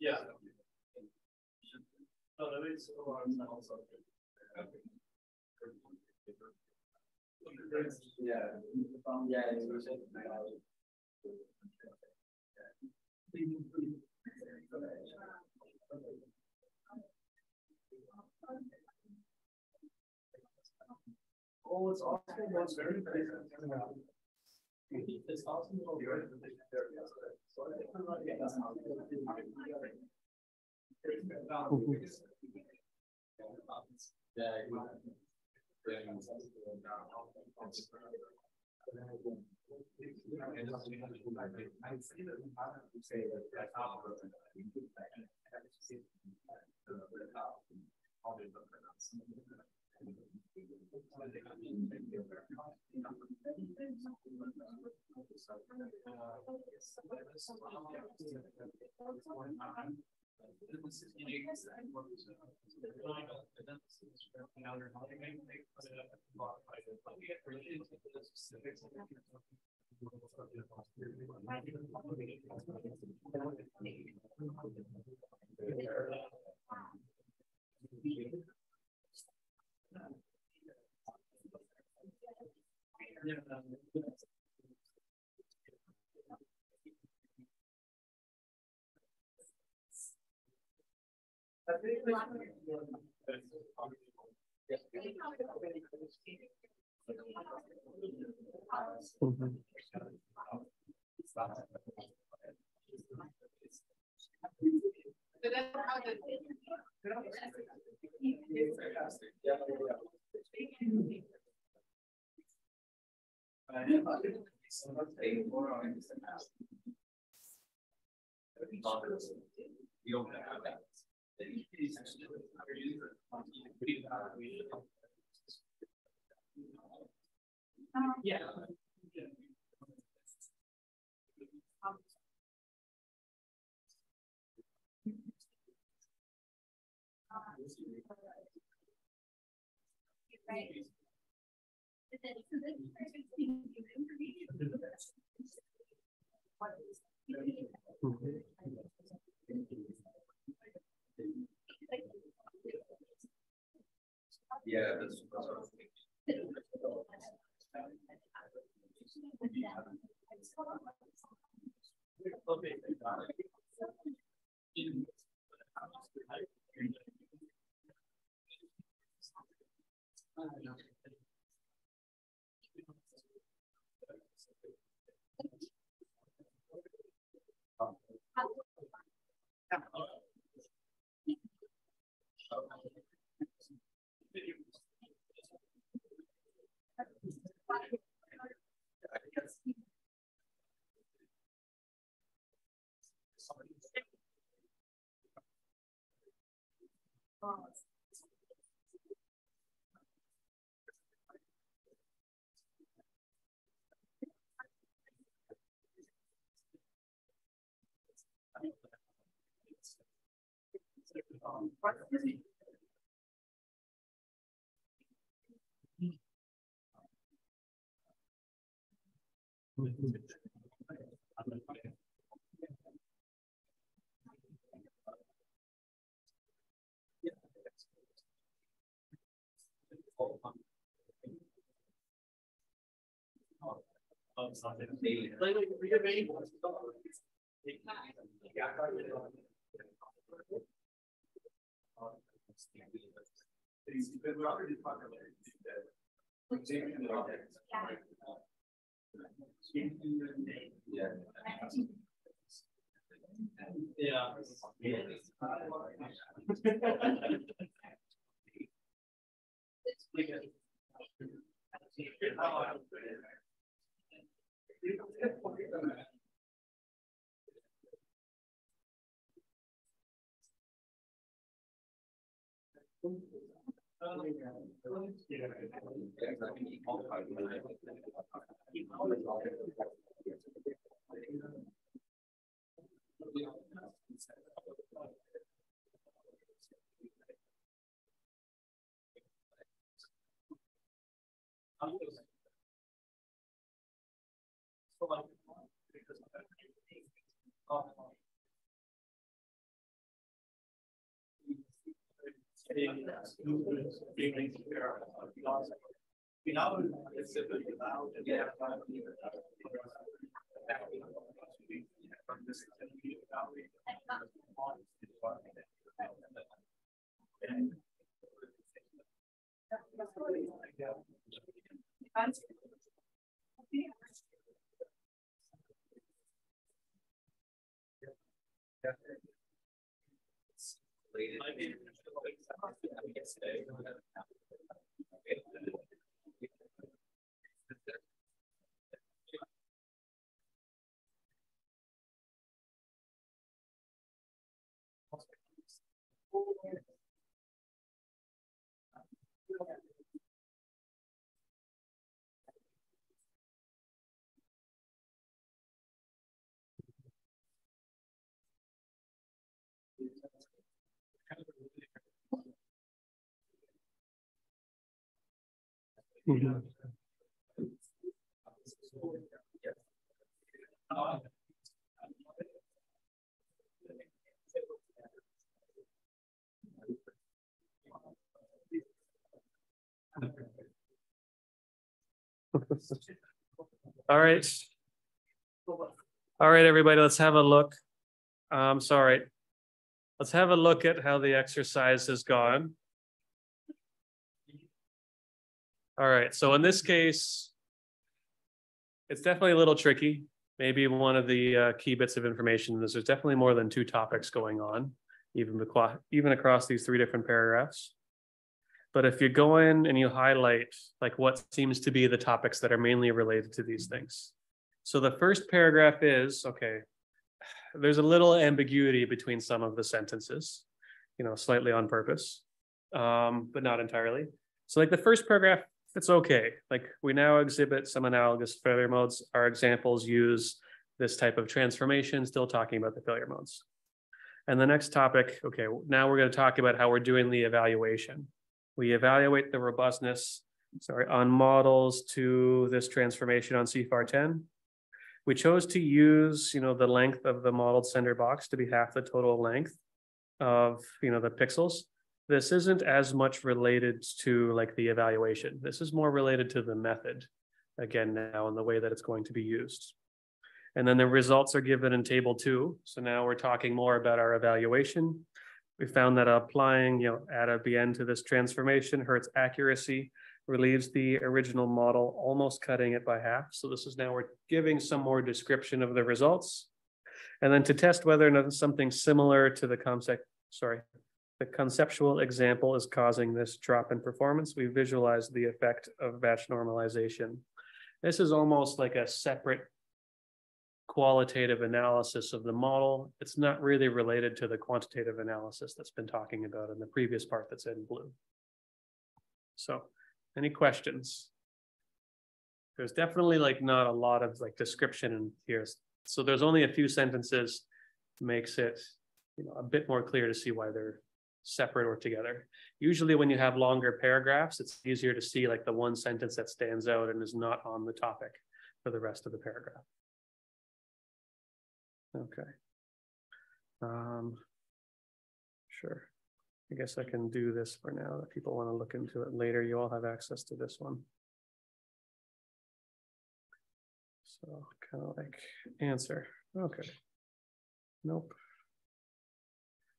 Yeah. Oh, that makes a lot of sense also. Yeah. Oh, it's awesome. It's very nice. It's awesome. Mhm. So that's how the. You don't have that. Yeah. Right. So this person's taking information. Yeah, that's. Mhm. All right. All right, everybody, let's have a look. Sorry. Let's have a look at how the exercise has gone. All right, so in this case, it's definitely a little tricky. Maybe one of the key bits of information is there's definitely more than two topics going on, even across these three different paragraphs. But if you go in and you highlight like what seems to be the topics that are mainly related to these things. So the first paragraph is, okay, there's a little ambiguity between some of the sentences, slightly on purpose, but not entirely. So like the first paragraph, it's okay. Like we now exhibit some analogous failure modes. Our examples use this type of transformation, still talking about the failure modes. And the next topic, okay, now we're going to talk about how we're doing the evaluation. We evaluate the robustness, on models to this transformation on CFAR 10. We chose to use, the length of the modeled center box to be half the total length of, the pixels. This isn't as much related to like the evaluation. This is more related to the method, again, now in the way that it's going to be used. And then the results are given in table 2. So now we're talking more about our evaluation. We found that applying, eta bn to this transformation hurts accuracy, relieves the original model, almost cutting it by half. So this is now we're giving some more description of the results. And then to test whether or not something similar to the conceptual example is causing this drop in performance, we visualize the effect of batch normalization. This is almost like a separate qualitative analysis of the model. It's not really related to the quantitative analysis that's been talking about in the previous part that's in blue. So any questions? There's definitely like not a lot of like description in here. So there's only a few sentences, makes it a bit more clear to see why they're separate or together. Usually when you have longer paragraphs, it's easier to see like the one sentence that stands out and is not on the topic for the rest of the paragraph. Okay. Sure. I guess I can do this for now. If people want to look into it later, you all have access to this one. So kind of like answer. Okay. Nope.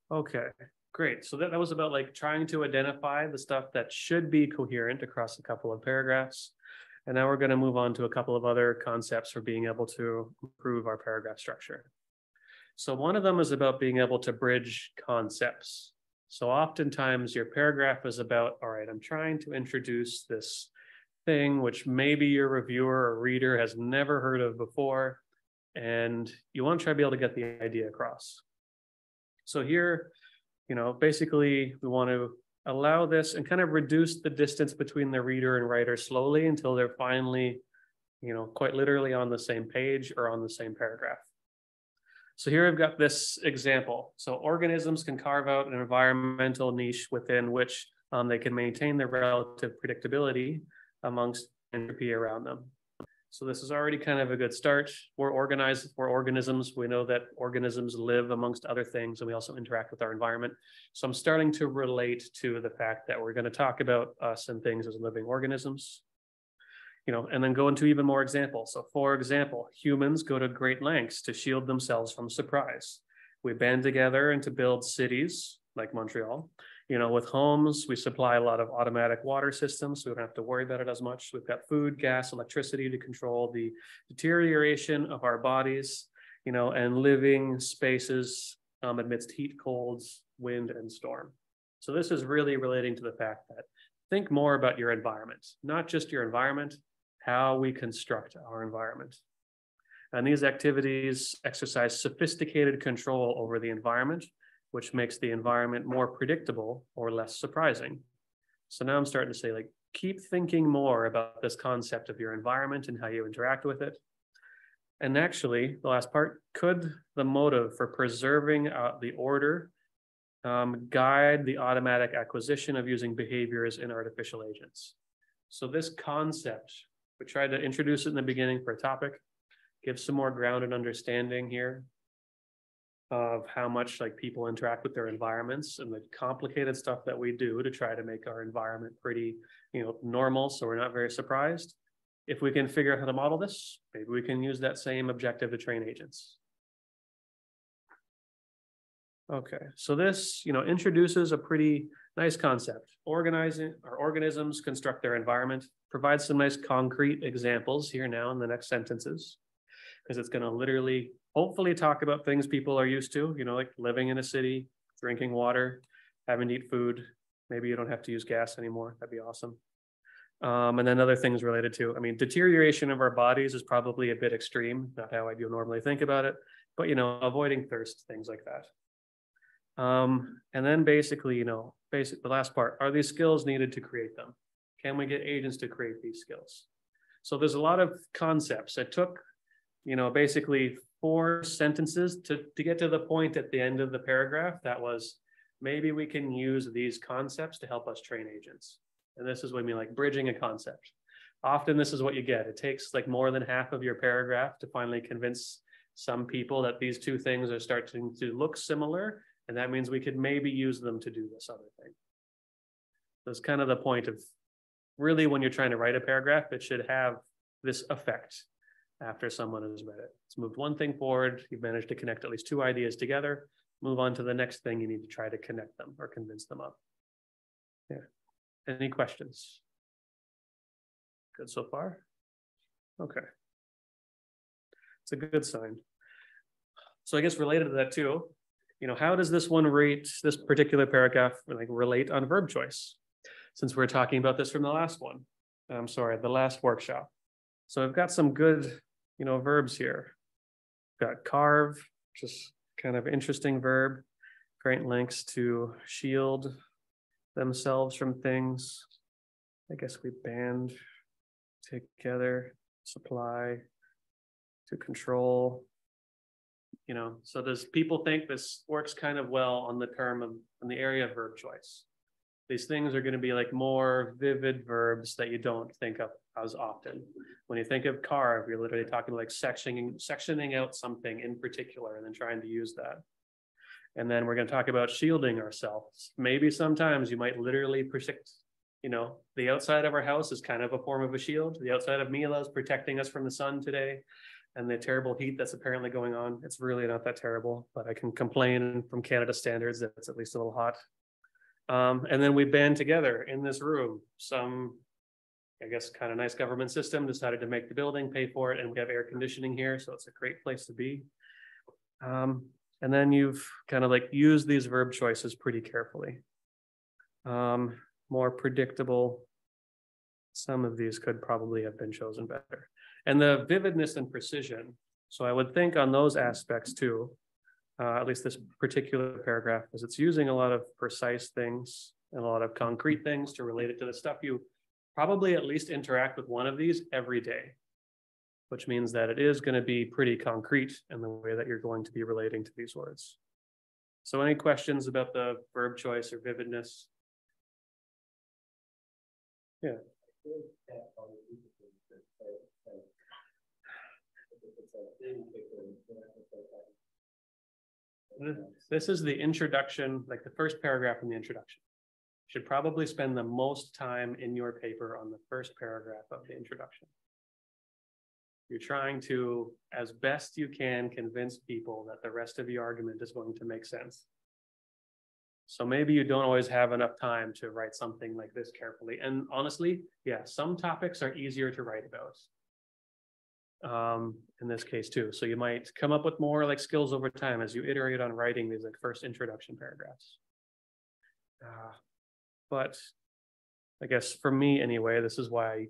Okay, great. So that was about like trying to identify the stuff that should be coherent across a couple of paragraphs. And now we're going to move on to a couple of other concepts for being able to improve our paragraph structure. So one of them is about being able to bridge concepts. So oftentimes your paragraph is about, all right, I'm trying to introduce this thing which maybe your reviewer or reader has never heard of before, and you want to try to be able to get the idea across. So here, basically we want to allow this and kind of reduce the distance between the reader and writer slowly until they're finally, quite literally on the same page or on the same paragraph. So here I've got this example. So organisms can carve out an environmental niche within which they can maintain their relative predictability amongst entropy around them. So this is already kind of a good start. We're organized for organisms. We know that organisms live amongst other things, and we also interact with our environment. So I'm starting to relate to the fact that we're going to talk about us and things as living organisms. And then go into even more examples. So for example, humans go to great lengths to shield themselves from surprise. We band together and to build cities like Montreal. With homes, we supply a lot of automatic water systems, so we don't have to worry about it as much. We've got food, gas, electricity to control the deterioration of our bodies, and living spaces amidst heat, colds, wind, and storm. So this is really relating to the fact that think more about your environment, not just your environment, how we construct our environment. And these activities exercise sophisticated control over the environment, which makes the environment more predictable or less surprising. So now I'm starting to say, like, keep thinking more about this concept of your environment and how you interact with it. And actually, the last part, could the motive for preserving the order guide the automatic acquisition of using behaviors in artificial agents? So this concept, we tried to introduce it in the beginning for a topic, give some more grounded understanding here of how much like people interact with their environments and the complicated stuff that we do to try to make our environment pretty, normal, so we're not very surprised. If we can figure out how to model this, maybe we can use that same objective to train agents. Okay, so this, introduces a pretty Nice concept. Organizing our organisms construct their environment. Provide some nice concrete examples here now in the next sentences, because it's going to literally, hopefully, talk about things people are used to, like living in a city, drinking water, having to eat food. Maybe you don't have to use gas anymore. That'd be awesome. And then other things related to, deterioration of our bodies is probably a bit extreme, not how I do normally think about it, but, avoiding thirst, things like that. And then basically, the last part, are these skills needed to create them? Can we get agents to create these skills? So there's a lot of concepts. It took, basically 4 sentences to get to the point at the end of the paragraph that was, maybe we can use these concepts to help us train agents. And this is what I mean, like bridging a concept. Often this is what you get. It takes like more than half of your paragraph to finally convince some people that these 2 things are starting to look similar. And that means we could maybe use them to do this other thing. That's kind of the point of really when you're trying to write a paragraph, it should have this effect after someone has read it. It's moved one thing forward. You've managed to connect at least 2 ideas together. Move on to the next thing. You need to try to connect them or convince them of. Yeah. Any questions? Good so far? Okay. It's a good sign. So I guess related to that too, how does this one rate, this particular paragraph, relate on verb choice? Since we're talking about this from the last one, the last workshop. So I've got some good, verbs here. Got carve, just kind of interesting verb. Great lengths to shield themselves from things. I guess we band together, supply, to control. So does people think this works kind of well on the term of on the area of verb choice? These things are going to be like more vivid verbs that you don't think of as often. When you think of carve, you're literally talking like sectioning out something in particular and then trying to use that. And then we're going to talk about shielding ourselves. Maybe sometimes you might literally protect, the outside of our house is kind of a form of a shield. The outside of Mila is protecting us from the sun today and the terrible heat that's apparently going on. It's really not that terrible, but I can complain from Canada standards that it's at least a little hot. And then we band together in this room. Some, I guess, kind of nice government system decided to make the building, pay for it, and we have air conditioning here, so it's a great place to be. And then you've kind of like used these verb choices pretty carefully. More predictable. Some of these could probably have been chosen better. And the vividness and precision. So I would think on those aspects too, at least this particular paragraph, is it's using a lot of precise things and a lot of concrete things to relate it to the stuff you probably at least interact with one of these every day, which means that it is going to be pretty concrete in the way that you're going to be relating to these words. So any questions about the verb choice or vividness? Yeah. This is the introduction, like the first paragraph in the introduction. You should probably spend the most time in your paper on the first paragraph of the introduction. You're trying to, as best you can, convince people that the rest of the argument is going to make sense. So maybe you don't always have enough time to write something like this carefully. And honestly, yeah, some topics are easier to write about. In this case too. So you might come up with more like skills over time as you iterate on writing these like first introduction paragraphs. But I guess for me anyway, this is why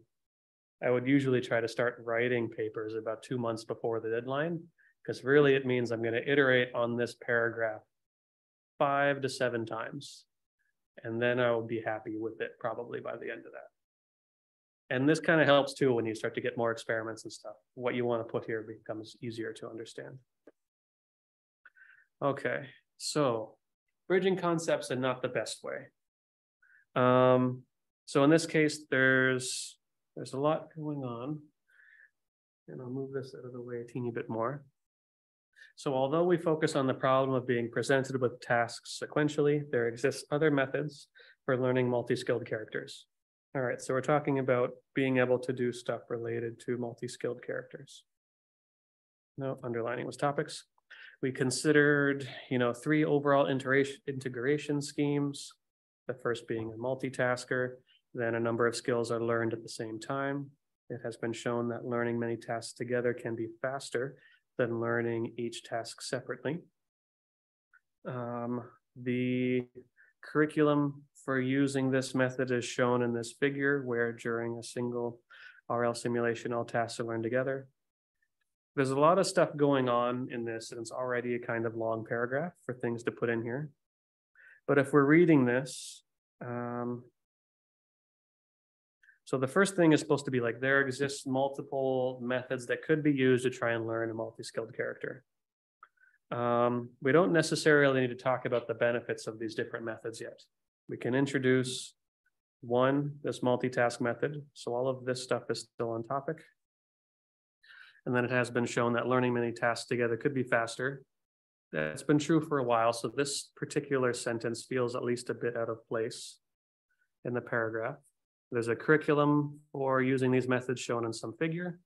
I would usually try to start writing papers about 2 months before the deadline, because really it means I'm going to iterate on this paragraph 5 to 7 times. And then I will be happy with it probably by the end of that. And this kind of helps too when you start to get more experiments and stuff. What you want to put here becomes easier to understand. Okay, so bridging concepts and not the best way. So in this case, there's a lot going on. And I'll move this out of the way a teeny bit more. So although we focus on the problem of being presented with tasks sequentially, there exists other methods for learning multi-skilled characters. All right, so we're talking about being able to do stuff related to multi-skilled characters. No, underlining was topics. We considered, 3 overall integration schemes. the first being a multitasker. Then a number of skills are learned at the same time. It has been shown that learning many tasks together can be faster than learning each task separately. The curriculum for using this method is shown in this figure, where during a single RL simulation, all tasks are learned together. There's a lot of stuff going on in this, and it's already a kind of long paragraph for things to put in here. But if we're reading this, so the first thing is supposed to be like, there exists multiple methods that could be used to try and learn a multi-skilled character. We don't necessarily need to talk about the benefits of these different methods yet. We can introduce this multitask method. So all of this stuff is still on topic. And then it has been shown that learning many tasks together could be faster. That's been true for a while. So this particular sentence feels at least a bit out of place in the paragraph. There's a curriculum for using these methods shown in some figure.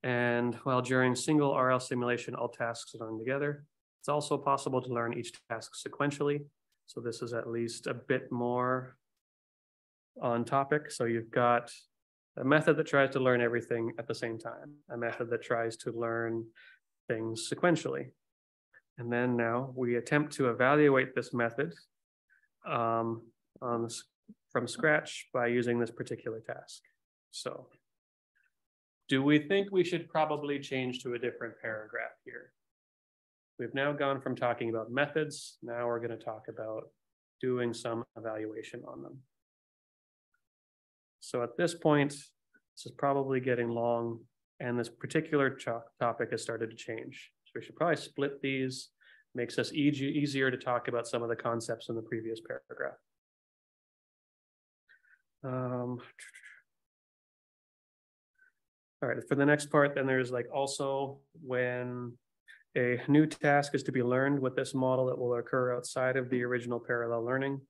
And while during single RL simulation, all tasks are learned together, it's also possible to learn each task sequentially. So this is at least a bit more on topic. So you've got a method that tries to learn everything at the same time, a method that tries to learn things sequentially. And then now we attempt to evaluate this method from scratch by using this particular task. So do we think we should probably change to a different paragraph here? We've now gone from talking about methods. Now we're going to talk about doing some evaluation on them. So at this point, this is probably getting long, and this particular topic has started to change. So we should probably split these. Makes us easier to talk about some of the concepts in the previous paragraph. All right, for the next part, then there's like also when a new task is to be learned with this model that will occur outside of the original parallel learning.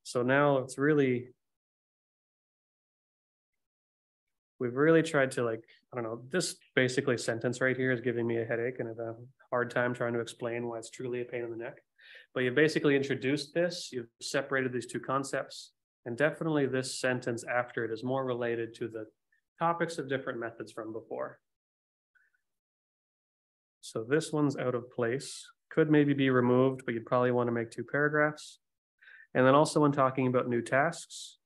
So now it's really, we've really tried to like, I don't know, this basically sentence right here is giving me a headache and I have a hard time trying to explain why it's truly a pain in the neck. But you've basically introduced this, you've separated these two concepts, and definitely this sentence after it is more related to the topics of different methods from before. So this one's out of place, could maybe be removed, but you'd probably want to make 2 paragraphs. And then also when talking about new tasks,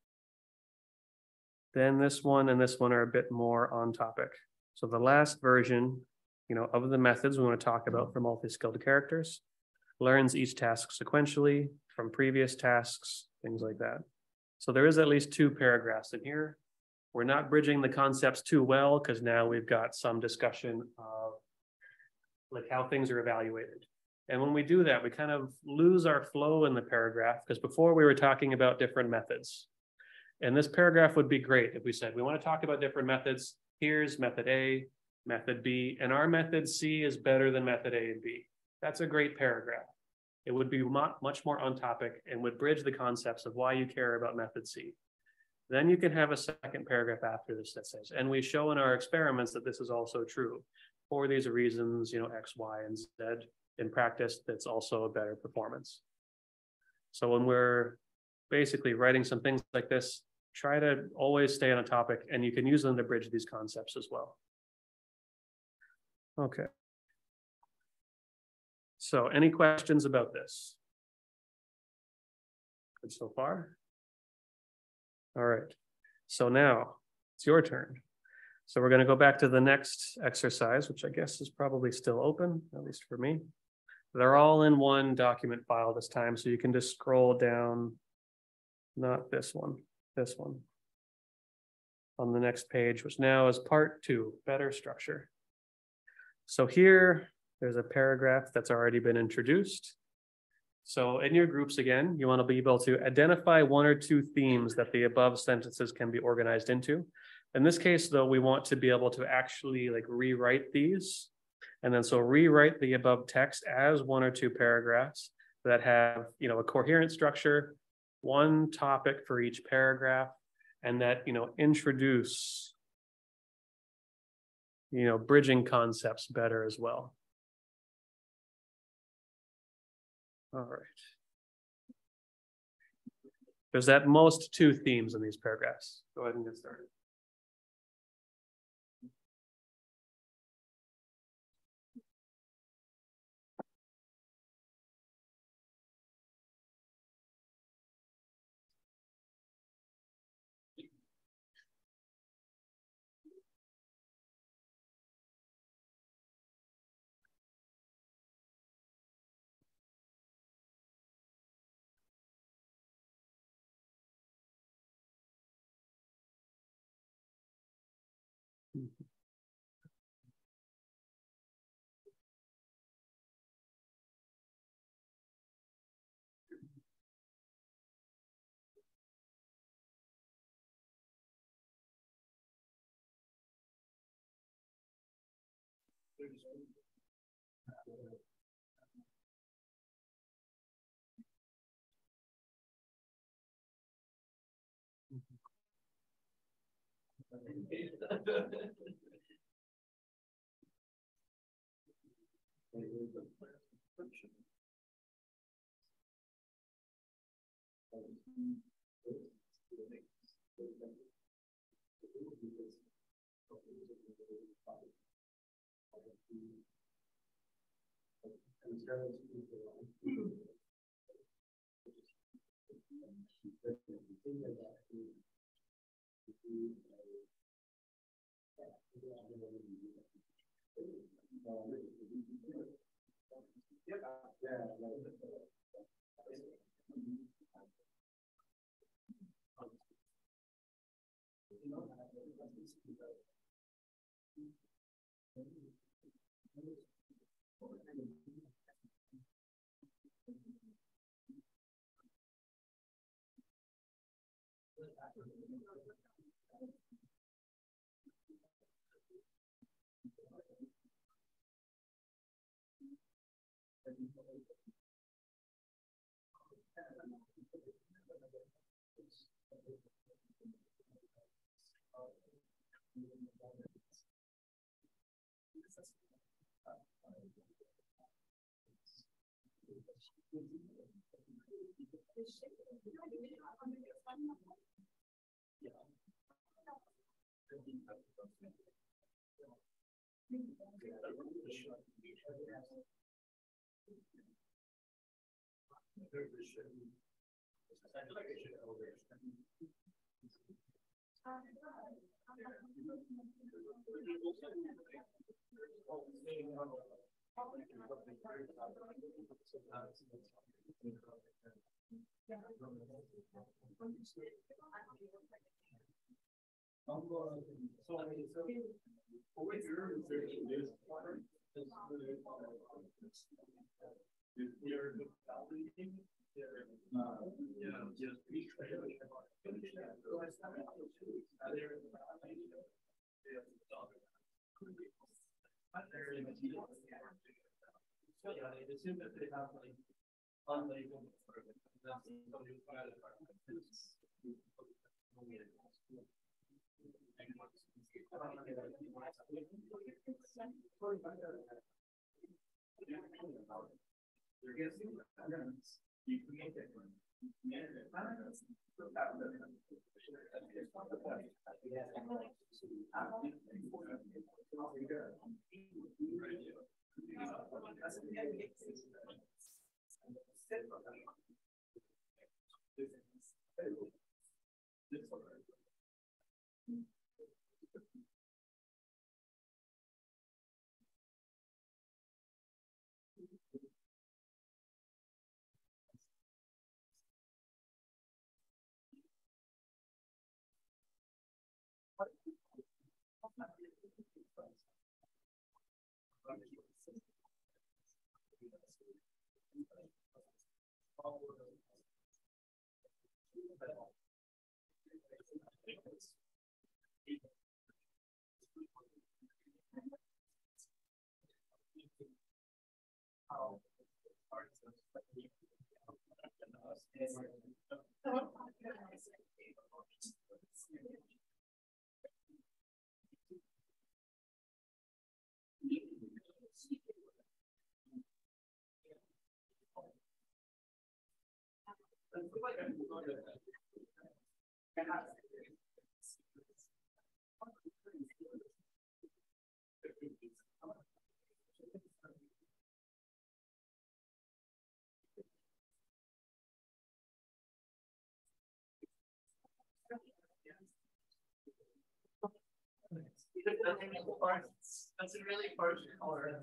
then this one and this one are a bit more on topic. So the last version, of the methods we want to talk about for multi-skilled characters, learns each task sequentially from previous tasks, things like that. So there is at least 2 paragraphs in here. We're not bridging the concepts too well because now we've got some discussion of like how things are evaluated. And when we do that, we kind of lose our flow in the paragraph because before we were talking about different methods. And this paragraph would be great if we said, we want to talk about different methods. Here's method A, method B, and our method C is better than method A and B. That's a great paragraph. It would be much more on topic and would bridge the concepts of why you care about method C. Then you can have a second paragraph after this that says, and we show in our experiments that this is also true. For these reasons, X, Y, and Z, in practice, that's also a better performance. So when we're basically writing some things like this, try to always stay on a topic, and you can use them to bridge these concepts as well. Okay. So any questions about this? Good so far? All right. So now it's your turn. So we're going to go back to the next exercise, which I guess is probably still open, at least for me. They're all in one document file this time, so you can just scroll down, not this one, on the next page, which now is part 2, better structure. So here, there's a paragraph that's already been introduced. So in your groups again, you want to be able to identify 1 or 2 themes that the above sentences can be organized into. In this case, though, we want to be able to actually like rewrite these. And then so rewrite the above text as 1 or 2 paragraphs that have, a coherent structure, 1 topic for each paragraph, and that, introduce, bridging concepts better as well. All right. There's at most 2 themes in these paragraphs. Go ahead and get started. That's a really harsh color.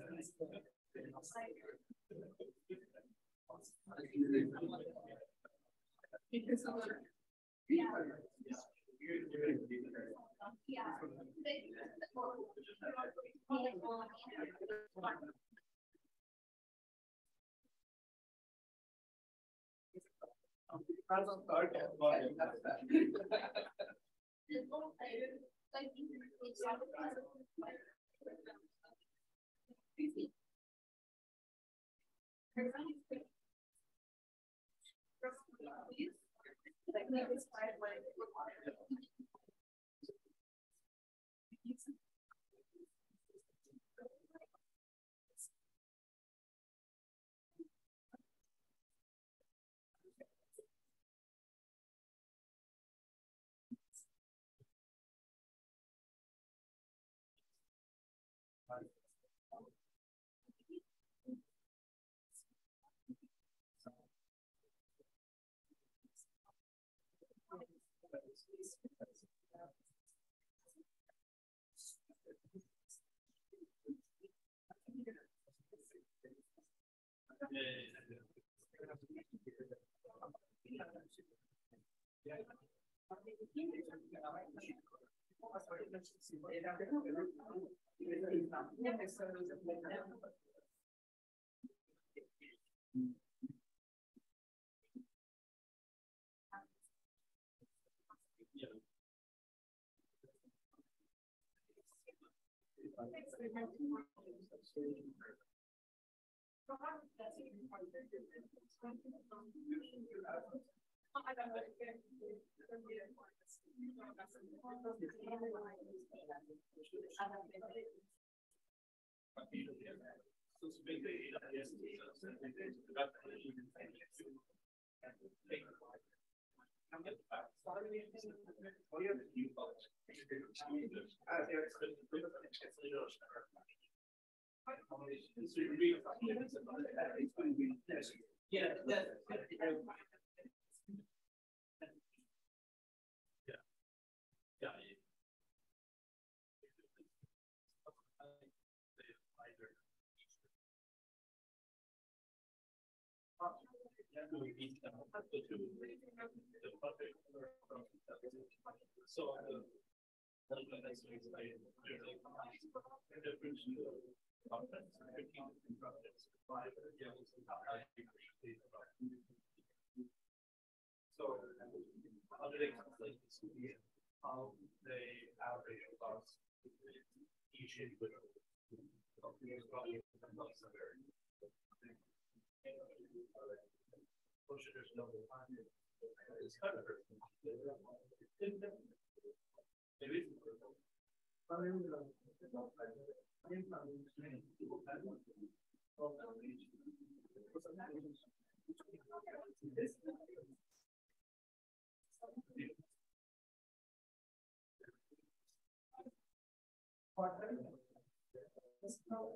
So, how do they translate this to be how they average across each individual? There's no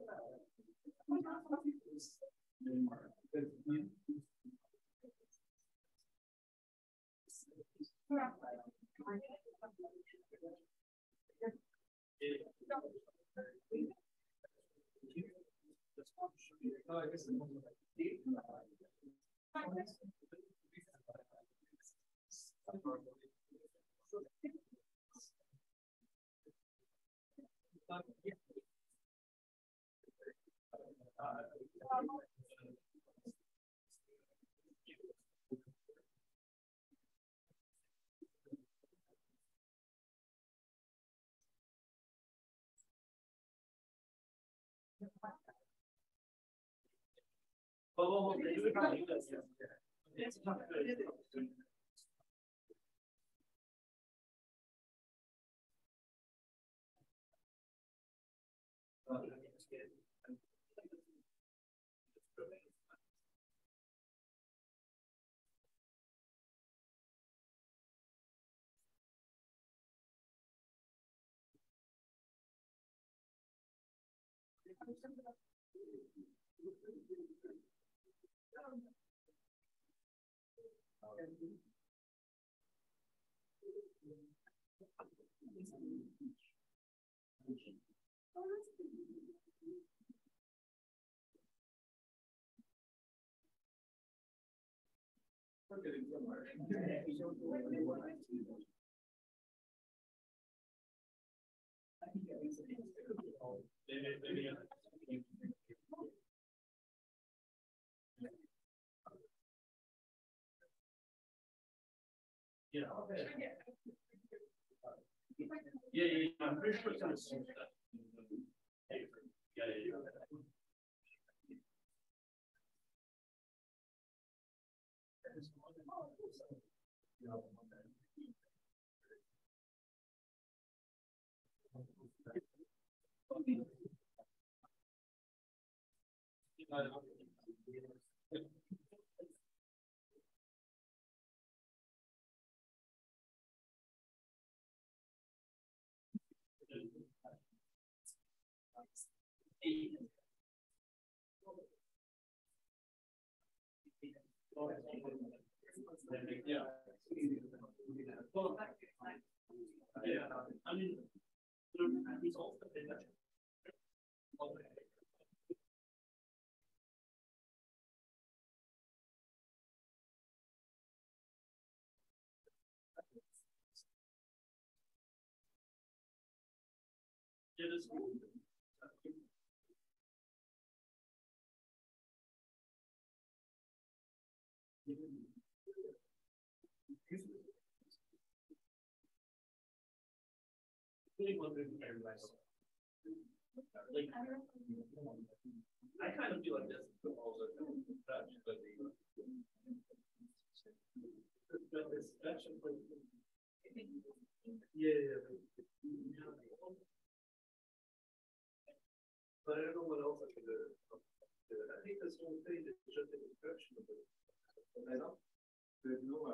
it's kind of maybe We're getting somewhere. Yeah. Yeah, I'm pretty sure it's gonna see that. Yeah. Yeah. I mean, I kind of feel like this. Yeah. But I don't know what else I could do. I think this whole thing is just an description of it. I know. There's no.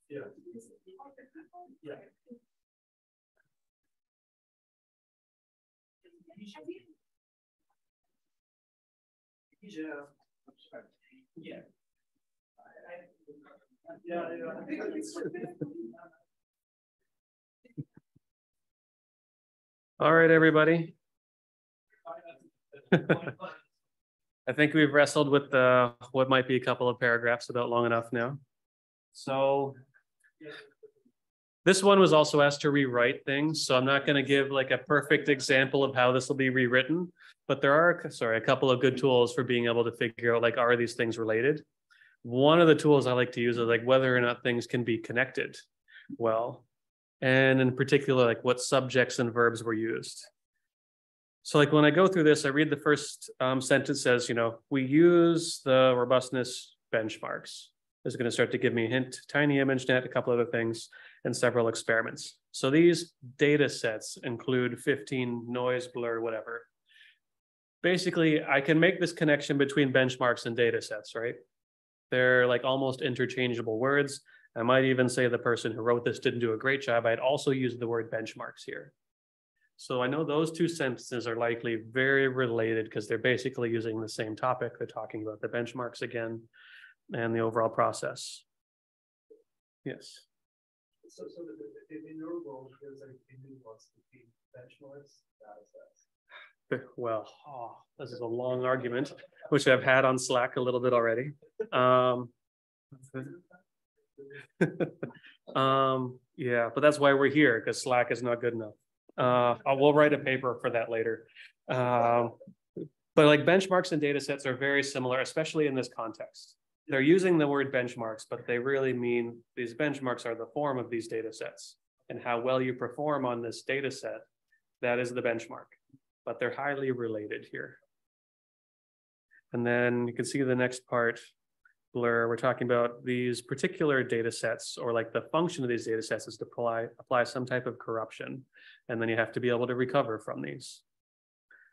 Yeah. Yeah. Yeah. All right, everybody. I think we've wrestled with what might be a couple of paragraphs about long enough now. So this one was also asked to rewrite things. So I'm not going to give like a perfect example of how this will be rewritten, but there are, a couple of good tools for being able to figure out like, are these things related? One of the tools I like to use is like whether or not things can be connected well. And in particular, like what subjects and verbs were used. So like when I go through this, I read the first sentence says, we use the robustness benchmarks. This is going to start to give me a hint, tiny ImageNet, a couple other things, and several experiments. So these data sets include 15 noise, blur, whatever. Basically, I can make this connection between benchmarks and data sets, right? They're like almost interchangeable words. I might even say the person who wrote this didn't do a great job. I'd also use the word benchmarks here. So I know those two sentences are likely very related because they're basically using the same topic. They're talking about the benchmarks again and the overall process. Yes. So in your world, there's like wants to be benchmarks, data sets. Well, this is a long argument, which I've had on Slack a little bit already. Yeah, but that's why we're here, because Slack is not good enough. We'll write a paper for that later. But like benchmarks and data sets are very similar, especially in this context. They're using the word benchmarks, but they really mean these benchmarks are the form of these data sets, and how well you perform on this data set, that is the benchmark. But they're highly related here. And then you can see the next part, blur, we're talking about these particular data sets, or like the function of these data sets is to apply some type of corruption. And then you have to be able to recover from these.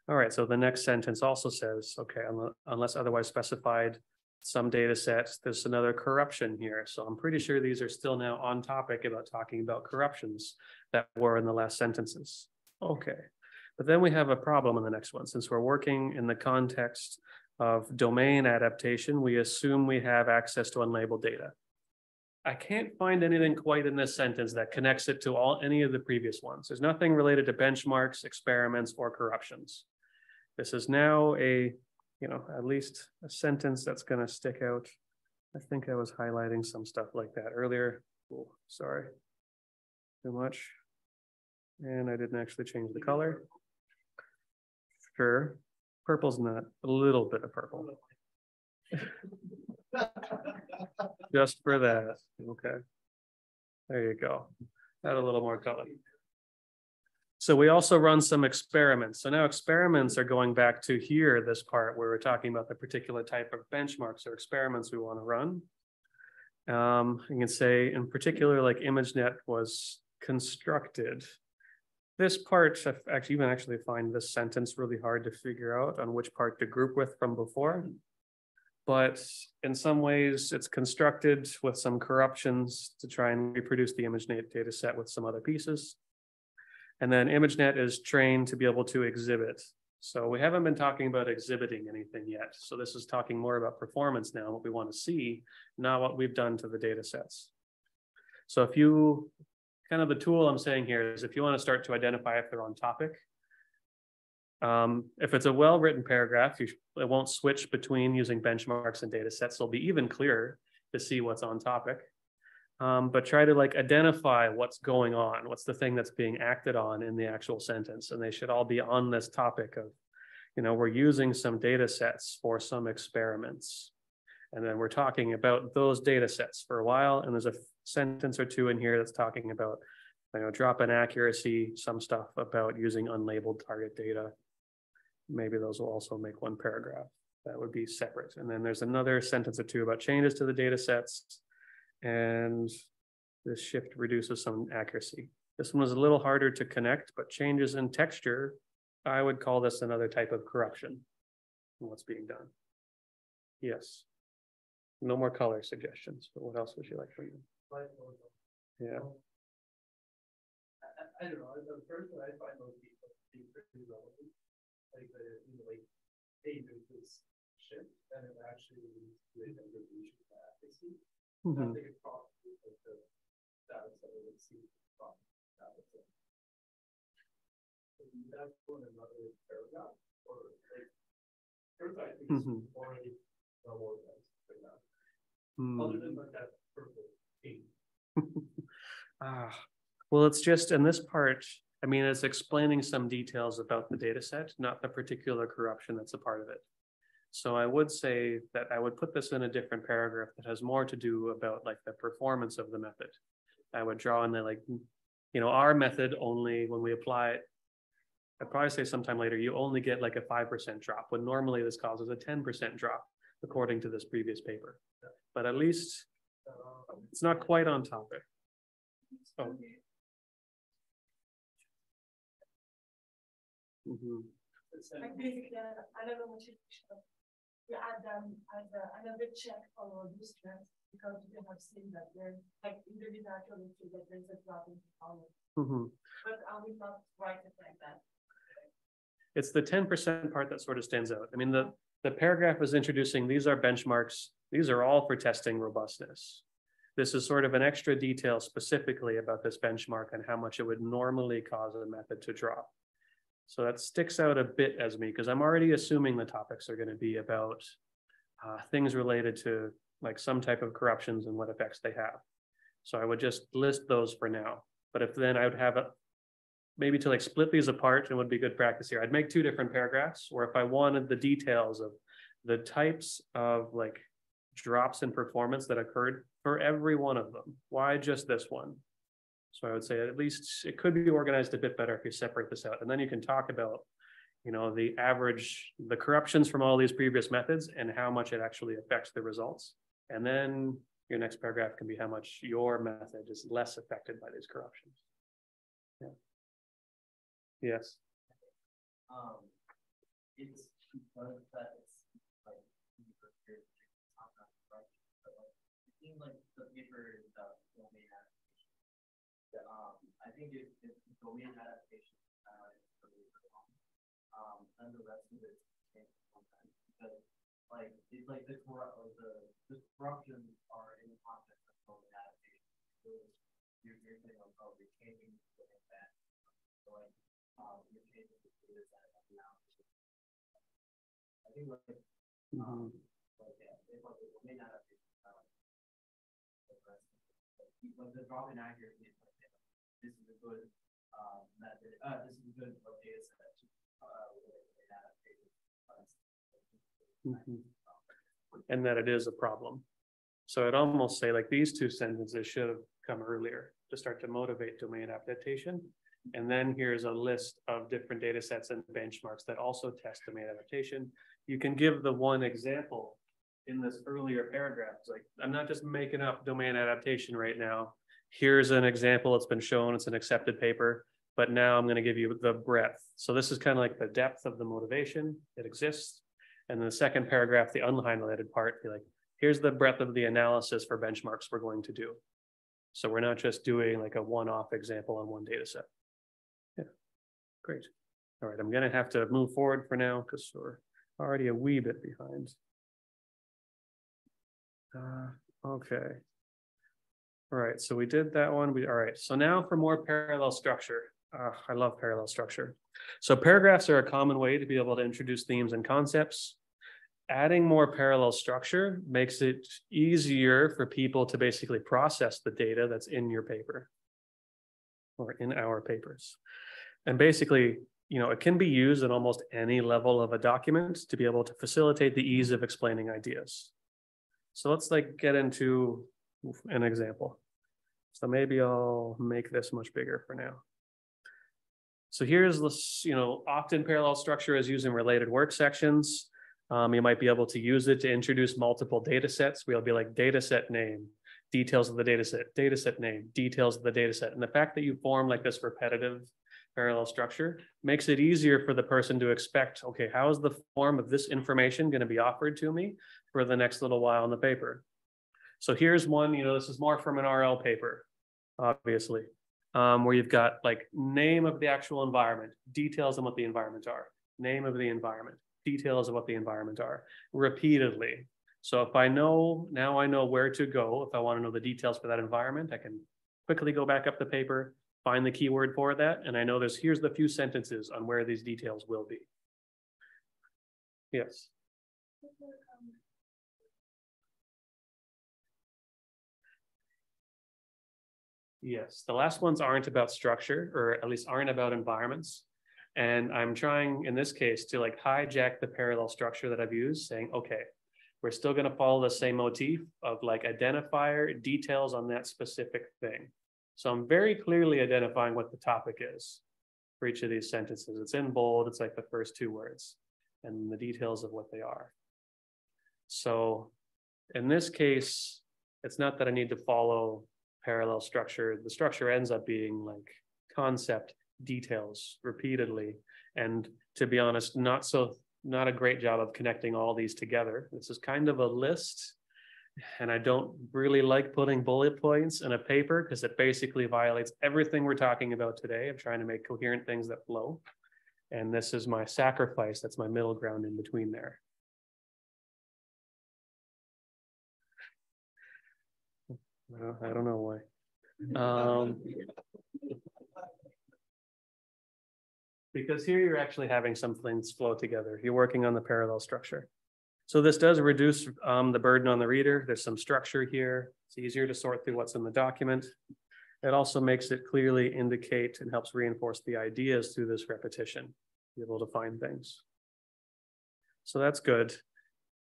All right, so the next sentence also says, okay, unless otherwise specified, some data sets, there's another corruption here. So I'm pretty sure these are still now on topic about talking about corruptions that were in the last sentences. Okay, but then we have a problem in the next one. Since we're working in the context of domain adaptation, we assume we have access to unlabeled data. I can't find anything quite in this sentence that connects it to any of the previous ones. There's nothing related to benchmarks, experiments, or corruptions. This is now at least a sentence that's going to stick out. I think I was highlighting some stuff like that earlier. Oh, sorry, too much. And I didn't actually change the color. Sure, purple's not a little bit of purple. Just for that, okay. There you go. Add a little more color. So we also run some experiments. So now experiments are going back to here, this part where we're talking about the particular type of benchmarks or experiments we want to run. You can say in particular, like ImageNet was constructed. This part, I actually find this sentence really hard to figure out on which part to group with from before. But in some ways it's constructed with some corruptions to try and reproduce the ImageNet data set with some other pieces. And then ImageNet is trained to be able to exhibit. So we haven't been talking about exhibiting anything yet. So this is talking more about performance now, what we want to see, not what we've done to the data sets. So if you, the tool I'm saying here is if you want to start to identify if they're on topic, if it's a well-written paragraph, it won't switch between using benchmarks and data sets. It'll be even clearer to see what's on topic. But try to identify what's going on, what's the thing that's being acted on in the actual sentence. And they should all be on this topic of, we're using some data sets for some experiments. And then we're talking about those data sets for a while. And there's a sentence or two in here that's talking about, drop in accuracy, some stuff about using unlabeled target data. Maybe those will also make one paragraph. That would be separate. And then there's another sentence or two about changes to the data sets. And this shift reduces some accuracy. This one was a little harder to connect, but changes in texture, I would call this another type of corruption in what's being done. Yes. No more color suggestions, but what else would you like from me? Yeah. I don't know. The first one I find those people being pretty relevant. Like, hey, there's this shift, and it actually leads to a resolution of accuracy. I think it's probably like the data set we would see from data set. Is that for another paragraph or like I think it's already well organized right now. Other than that purple theme. Well, it's just in this part, it's explaining some details about the data set, not the particular corruption that's a part of it. So I would say that I would put this in a different paragraph that has more to do about the performance of the method. I would draw in the our method only when we apply it. I'd probably say sometime later, you only get a 5% drop when normally this causes a 10% drop according to this previous paper. But at least it's not quite on topic. Oh. Basically, another motivation. You add them as another check for bootstraps because you have seen that there's in the literature that there's a drop in performance. But I will not write it like that. It's the 10% part that sort of stands out. The paragraph is introducing, these are benchmarks. These are all for testing robustness. This is sort of an extra detail specifically about this benchmark and how much it would normally cause a method to drop. So that sticks out a bit as me because I'm already assuming the topics are going to be about things related to some type of corruptions and what effects they have. So I would just list those for now. But if then I would have maybe to split these apart, and would be good practice here. I'd make two different paragraphs, or if I wanted the details of the types of drops in performance that occurred for every one of them. Why just this one? So I would say at least it could be organized a bit better if you separate this out. And then you can talk about, the average, the corruptions from all these previous methods and how much it actually affects the results. And then your next paragraph can be how much your method is less affected by these corruptions. Yeah. Yes. it's because that it's like it seems like the paper is about domain adaptation. I think if domain adaptation is really wrong, and the rest of it changes sometimes because like it's like the corruptions are in the context of domain adaptation. So you're saying like probably changing the that. So like you're changing the data set now. I think like yeah, it's like the domain adaptation. Like the drop in accuracy is like this is a good method. This is a good data set. And that it is a problem. So I'd almost say like these two sentences should have come earlier to start to motivate domain adaptation. And then here's a list of different data sets and benchmarks that also test domain adaptation. You can give the one example in this earlier paragraph. It's like, I'm not just making up domain adaptation right now. Here's an example. It's been shown. It's an accepted paper. But now I'm going to give you the breadth. So this is kind of like the depth of the motivation. It exists. And then the second paragraph, the unhighlighted part, be like, here's the breadth of the analysis for benchmarks we're going to do. So we're not just doing like a one-off example on one data set. Yeah, great. All right, I'm going to have to move forward for now because we're already a wee bit behind. Okay. All right, so we did that one. All right, so now for more parallel structure. I love parallel structure. So paragraphs are a common way to be able to introduce themes and concepts. Adding more parallel structure makes it easier for people to basically process the data that's in your paper or in our papers. And basically, you know, it can be used at almost any level of a document to be able to facilitate the ease of explaining ideas. So let's like get into an example. So maybe I'll make this much bigger for now. So here's this, you know, often parallel structure is used in related work sections. You might be able to use it to introduce multiple data sets. We'll be like data set name, details of the data set name, details of the data set. And the fact that you form like this repetitive parallel structure makes it easier for the person to expect, okay, how is the form of this information going to be offered to me for the next little while in the paper? So here's one, you know, this is more from an RL paper, obviously, where you've got like name of the actual environment, details on what the environment are, name of the environment, details of what the environment are, repeatedly. So if I know, now I know where to go. If I want to know the details for that environment, I can quickly go back up the paper, find the keyword for that, and I know here's the few sentences on where these details will be. Yes. Yes, the last ones aren't about structure, or at least aren't about environments. And I'm trying, in this case, to like hijack the parallel structure that I've used, saying, okay, we're still going to follow the same motif of like identifier details on that specific thing. So I'm very clearly identifying what the topic is for each of these sentences. It's in bold, it's like the first two words and the details of what they are. So in this case, it's not that I need to follow parallel structure. The structure ends up being like concept, details repeatedly. And to be honest, not a great job of connecting all these together. This is kind of a list. And I don't really like putting bullet points in a paper because it basically violates everything we're talking about today of trying to make coherent things that flow. And this is my sacrifice. That's my middle ground in between there. I don't know why. Because here you're actually having some things flow together. You're working on the parallel structure. So this does reduce the burden on the reader. There's some structure here. It's easier to sort through what's in the document. It also makes it clearly indicate and helps reinforce the ideas through this repetition, be able to find things. So that's good.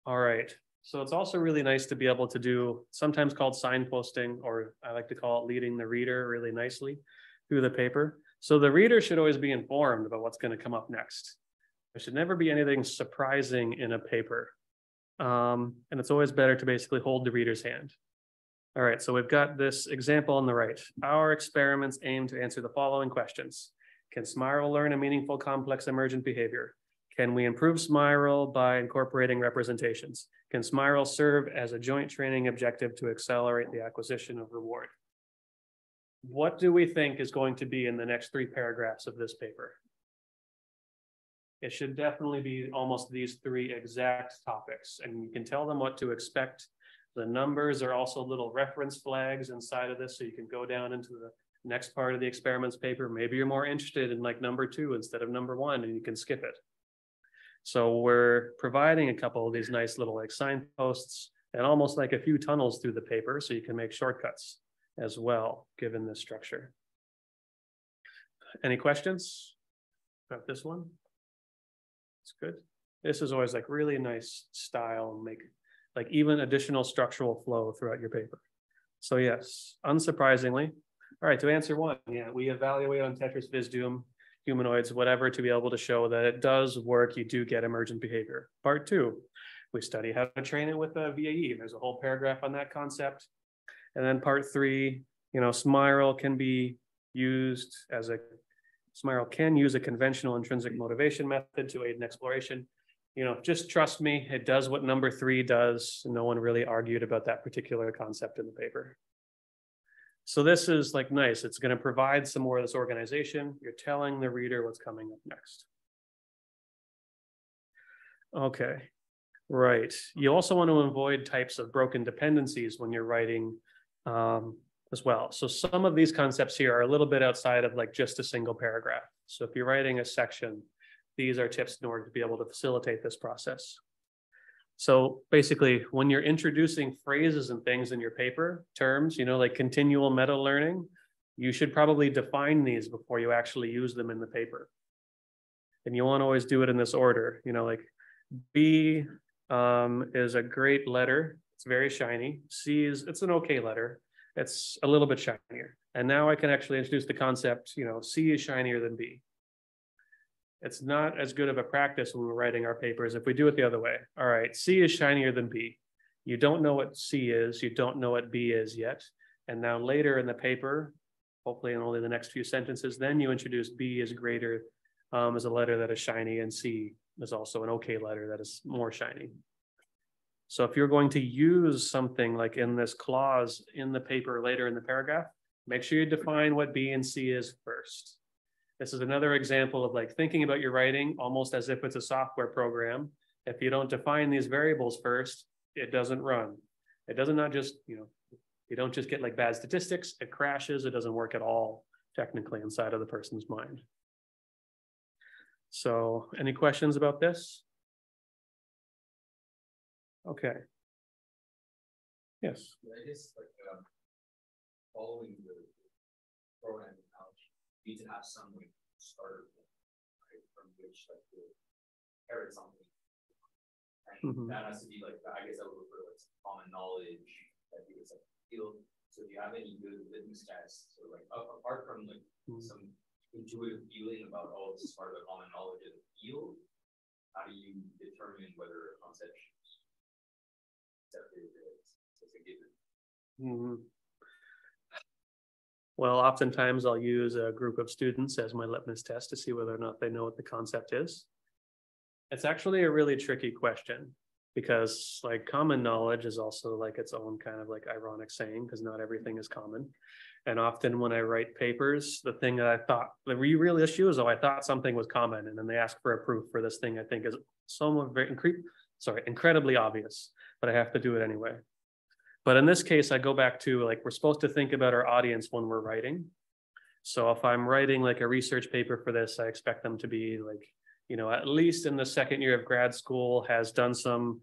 All right. So it's also really nice to be able to do sometimes called signposting, or I like to call it leading the reader really nicely through the paper. So the reader should always be informed about what's going to come up next. There should never be anything surprising in a paper. And it's always better to basically hold the reader's hand. All right, so we've got this example on the right. Our experiments aim to answer the following questions. Can Spiral learn a meaningful, complex, emergent behavior? Can we improve Spiral by incorporating representations? Can Spiral serve as a joint training objective to accelerate the acquisition of reward? What do we think is going to be in the next 3 paragraphs of this paper? It should definitely be almost these 3 exact topics, and you can tell them what to expect. The numbers are also little reference flags inside of this, so you can go down into the next part of the experiments paper. Maybe you're more interested in like number 2 instead of number 1, and you can skip it. So we're providing a couple of these nice little like signposts and almost like a few tunnels through the paper, so you can make shortcuts as well, given this structure. Any questions about this one? It's good. This is always like really nice style and make like even additional structural flow throughout your paper. So yes, unsurprisingly. All right, to answer 1, yeah, we evaluate on Tetris Visdoom, humanoids, whatever, to be able to show that it does work. You do get emergent behavior. Part 2, we study how to train it with a VAE. There's a whole paragraph on that concept. And then part 3, you know, Spiral can be used as a, Spiral can use a conventional intrinsic motivation method to aid in exploration. You know, just trust me, it does what number 3 does. No one really argued about that particular concept in the paper. So this is like nice. It's going to provide some more of this organization. You're telling the reader what's coming up next. Okay, right. You also want to avoid types of broken dependencies when you're writing as well. So some of these concepts here are a little bit outside of like just a single paragraph. So if you're writing a section, these are tips in order to be able to facilitate this process. So basically, when you're introducing phrases and things in your paper, terms, you know, like continual meta learning, you should probably define these before you actually use them in the paper. And you want to always do it in this order, you know, like B is a great letter. It's very shiny. C is, it's an okay letter. It's a little bit shinier. And now I can actually introduce the concept, you know, C is shinier than B. It's not as good of a practice when we're writing our papers if we do it the other way. All right, C is shinier than B. You don't know what C is, you don't know what B is yet. And now later in the paper, hopefully in only the next few sentences, then you introduce B is greater as a letter that is shiny, and C is also an okay letter that is more shiny. So if you're going to use something like in this clause in the paper later in the paragraph, make sure you define what B and C is first. This is another example of like thinking about your writing almost as if it's a software program. If you don't define these variables first, it doesn't run. It doesn't not just, you know, you don't just get like bad statistics, it crashes, it doesn't work at all technically inside of the person's mind. So any questions about this? Okay. Yes. I guess like following the program analogy, you need to have some like starter point, right, from which like to inherit something. And that has to be like, I guess I would refer to like common knowledge that you would like field. So if you have any good litmus tests, or like apart from like some intuitive feeling about, oh, this is part of the common knowledge of the field, how do you determine whether a concept is accepted as a given? Well, oftentimes I'll use a group of students as my litmus test to see whether or not they know what the concept is. It's actually a really tricky question because like common knowledge is also like its own kind of like ironic saying because not everything is common. And often when I write papers, the thing that I thought, the real issue is, oh, I thought something was common, and then they ask for a proof for this thing I think is somewhat very incredibly obvious, but I have to do it anyway. But in this case, I go back to like, we're supposed to think about our audience when we're writing. So if I'm writing like a research paper for this, I expect them to be like, you know, at least in the second year of grad school, has done some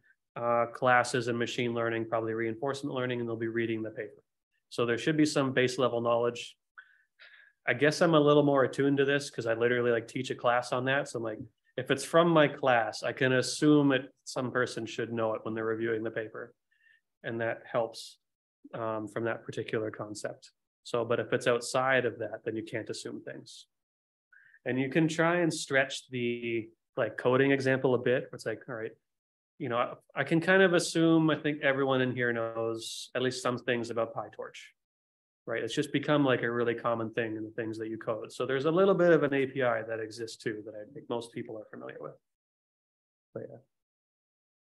classes in machine learning, probably reinforcement learning, and they'll be reading the paper. So there should be some base level knowledge. I guess I'm a little more attuned to this because I literally like teach a class on that. So I'm like, if it's from my class, I can assume it, some person should know it when they're reviewing the paper. And that helps from that particular concept. So, but if it's outside of that, then you can't assume things. And you can try and stretch the like coding example a bit. It's like, all right, you know, I can kind of assume, I think everyone in here knows at least some things about PyTorch, right? It's just become like a really common thing in the things that you code. So there's a little bit of an API that exists too, that I think most people are familiar with. But yeah,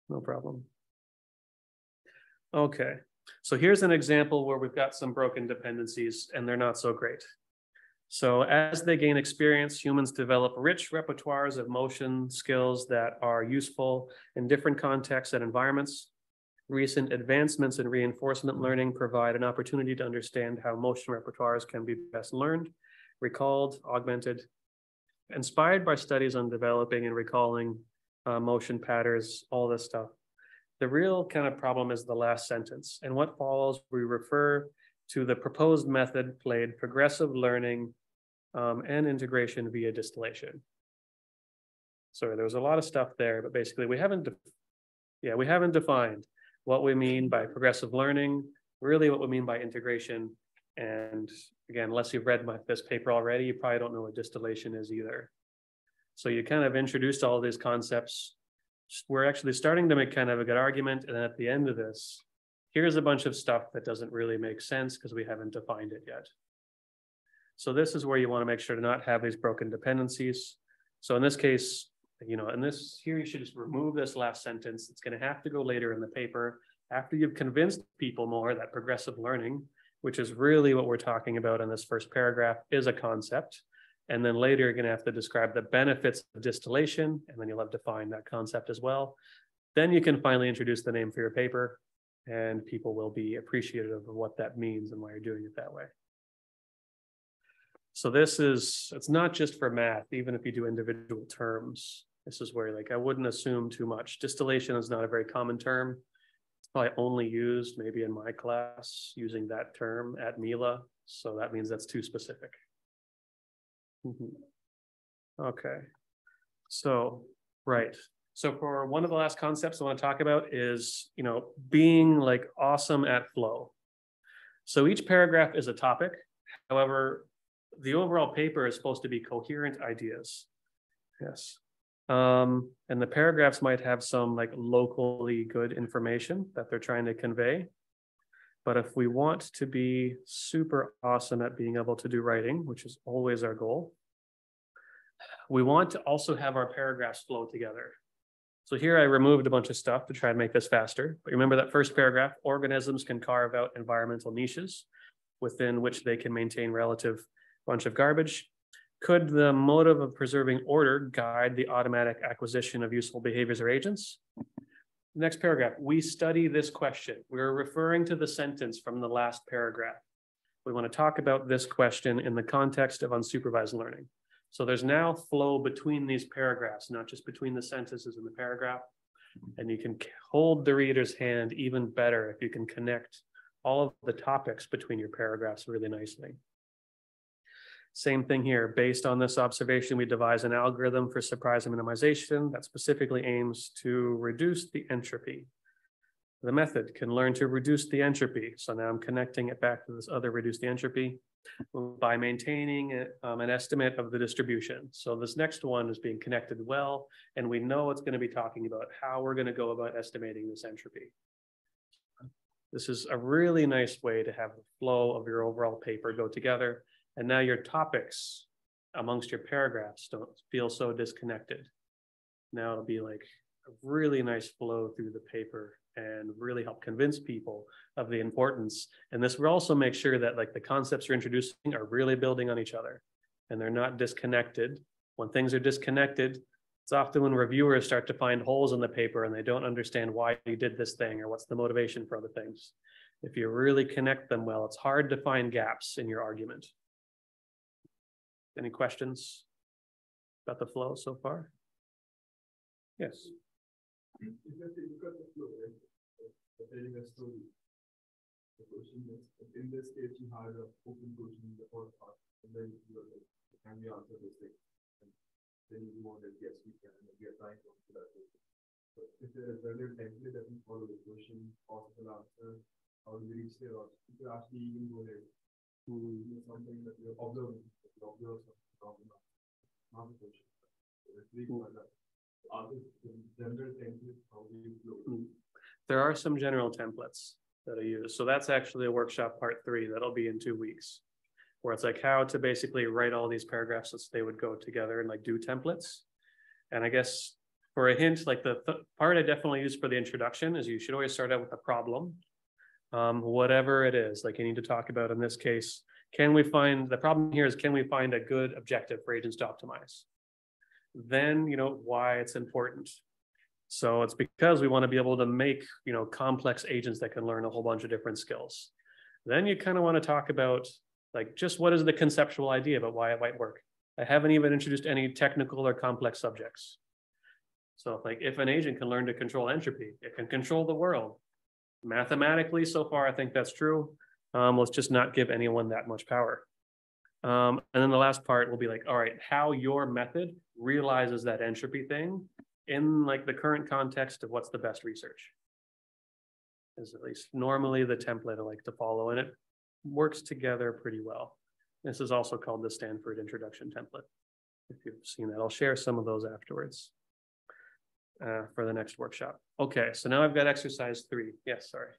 no problem. Okay, so here's an example where we've got some broken dependencies and they're not so great. So as they gain experience, humans develop rich repertoires of motion skills that are useful in different contexts and environments. Recent advancements in reinforcement learning provide an opportunity to understand how motion repertoires can be best learned, recalled, augmented, inspired by studies on developing and recalling motion patterns, all this stuff. The real kind of problem is the last sentence. And what follows, we refer to the proposed method played progressive learning and integration via distillation. So there was a lot of stuff there, but basically we haven't defined what we mean by progressive learning, really what we mean by integration. And again, unless you've read this paper already, you probably don't know what distillation is either. So you kind of introduced all of these concepts. We're actually starting to make kind of a good argument. And then at the end of this, here's a bunch of stuff that doesn't really make sense because we haven't defined it yet. So this is where you want to make sure to not have these broken dependencies. So in this case, in this here, you should just remove this last sentence. It's going to have to go later in the paper after you've convinced people more that progressive learning, which is really what we're talking about in this first paragraph, is a concept. And then later you're going to have to describe the benefits of distillation, and then you'll have defined that concept as well. Then you can finally introduce the name for your paper, and people will be appreciative of what that means and why you're doing it that way. So it's not just for math, even if you do individual terms. This is where I wouldn't assume too much. Distillation is not a very common term. It's probably only used maybe in my class using that term at Mila. So that means that's too specific. Okay, so, right. So for one of the last concepts I want to talk about is, being awesome at flow. So each paragraph is a topic. However, the overall paper is supposed to be coherent ideas. Yes. And the paragraphs might have some locally good information that they're trying to convey. But if we want to be super awesome at being able to do writing, which is always our goal, we want to also have our paragraphs flow together. So here I removed a bunch of stuff to try and make this faster. But remember that first paragraph, organisms can carve out environmental niches within which they can maintain relative bunch of garbage. Could the motive of preserving order guide the automatic acquisition of useful behaviors or agents? Next paragraph, we study this question. We're referring to the sentence from the last paragraph. We want to talk about this question in the context of unsupervised learning. So there's now flow between these paragraphs, not just between the sentences in the paragraph. And you can hold the reader's hand even better if you can connect all of the topics between your paragraphs really nicely. Same thing here. Based on this observation, we devise an algorithm for surprise minimization that specifically aims to reduce the entropy. The method can learn to reduce the entropy. So now I'm connecting it back to this other reduce the entropy by maintaining an estimate of the distribution. So this next one is being connected well, and we know it's going to be talking about how we're going to go about estimating this entropy. This is a really nice way to have the flow of your overall paper go together. And now your topics amongst your paragraphs don't feel so disconnected. Now it'll be a really nice flow through the paper and really help convince people of the importance. And this will also make sure that the concepts you're introducing are really building on each other and they're not disconnected. When things are disconnected, it's often when reviewers start to find holes in the paper and they don't understand why you did this thing or what's the motivation for other things. If you really connect them well, it's hard to find gaps in your argument. Any questions about the flow so far? Yes. If you look at the flow, right? Telling a story. The question is, in this case, you had an open question in the first part, and then you were like, can we answer this thing? And then you wanted, yes, we can, and we are trying to answer that question. But if there is a regular template that we follow the question, possible answer, how do we reach there? Or if you actually even go there, something that you're observing, observe something wrong, not the question. There are some general templates that I use. So that's actually a workshop part 3 that'll be in 2 weeks, where it's how to basically write all these paragraphs so they would go together and do templates. And I guess For a hint, like the part I definitely use for the introduction is you should always start out with a problem. Whatever it is, like you need to talk about in this case, the problem here is, can we find a good objective for agents to optimize? Then, why it's important. So it's because we want to be able to make, complex agents that can learn a whole bunch of different skills. Then you kind of want to talk about like, just what is the conceptual idea about why it might work? I haven't even introduced any technical or complex subjects. So like if an agent can learn to control entropy, it can control the world. Mathematically, so far, I think that's true. Let's just not give anyone that much power. And then the last part will be like, all right, how your method realizes that entropy thing in like the current context of what's the best research. Is at least normally the template I like to follow, and it works together pretty well. This is also called the Stanford Introduction Template. If you've seen that, I'll share some of those afterwards for the next workshop. Okay, so now I've got exercise 3. Yes, sorry.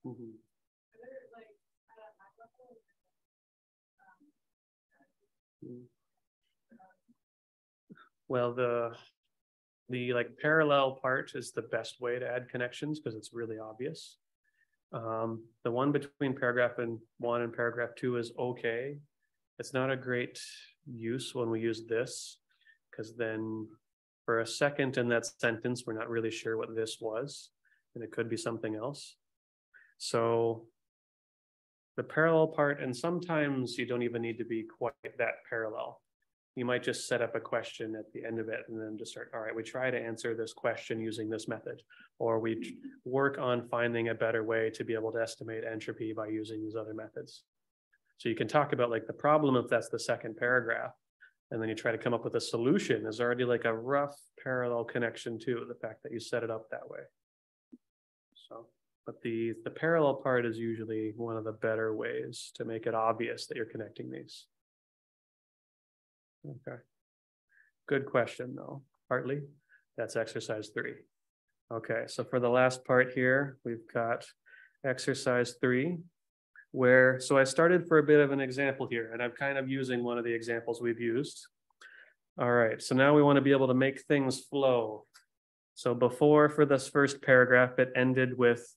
Mm-hmm. Well, the like parallel part is the best way to add connections because it's really obvious. The one between paragraph 1 and paragraph 2 is okay. It's not a great use when we use this, because then for a second in that sentence, we're not really sure what this was, and it could be something else. So the parallel part, and sometimes you don't even need to be quite that parallel. You might just set up a question at the end of it and then just start, all right, we try to answer this question using this method, or we work on finding a better way to be able to estimate entropy by using these other methods. So you can talk about like the problem if that's the second paragraph, and then you try to come up with a solution. There's already like a rough parallel connection to the fact that you set it up that way. So, but the parallel part is usually one of the better ways to make it obvious that you're connecting these. Okay. Good question though, partly. That's exercise 3. Okay, so for the last part here, we've got exercise 3, so I started for a bit of an example here, and I'm kind of using one of the examples we've used. All right, so now we want to be able to make things flow. So before, for this first paragraph, it ended with,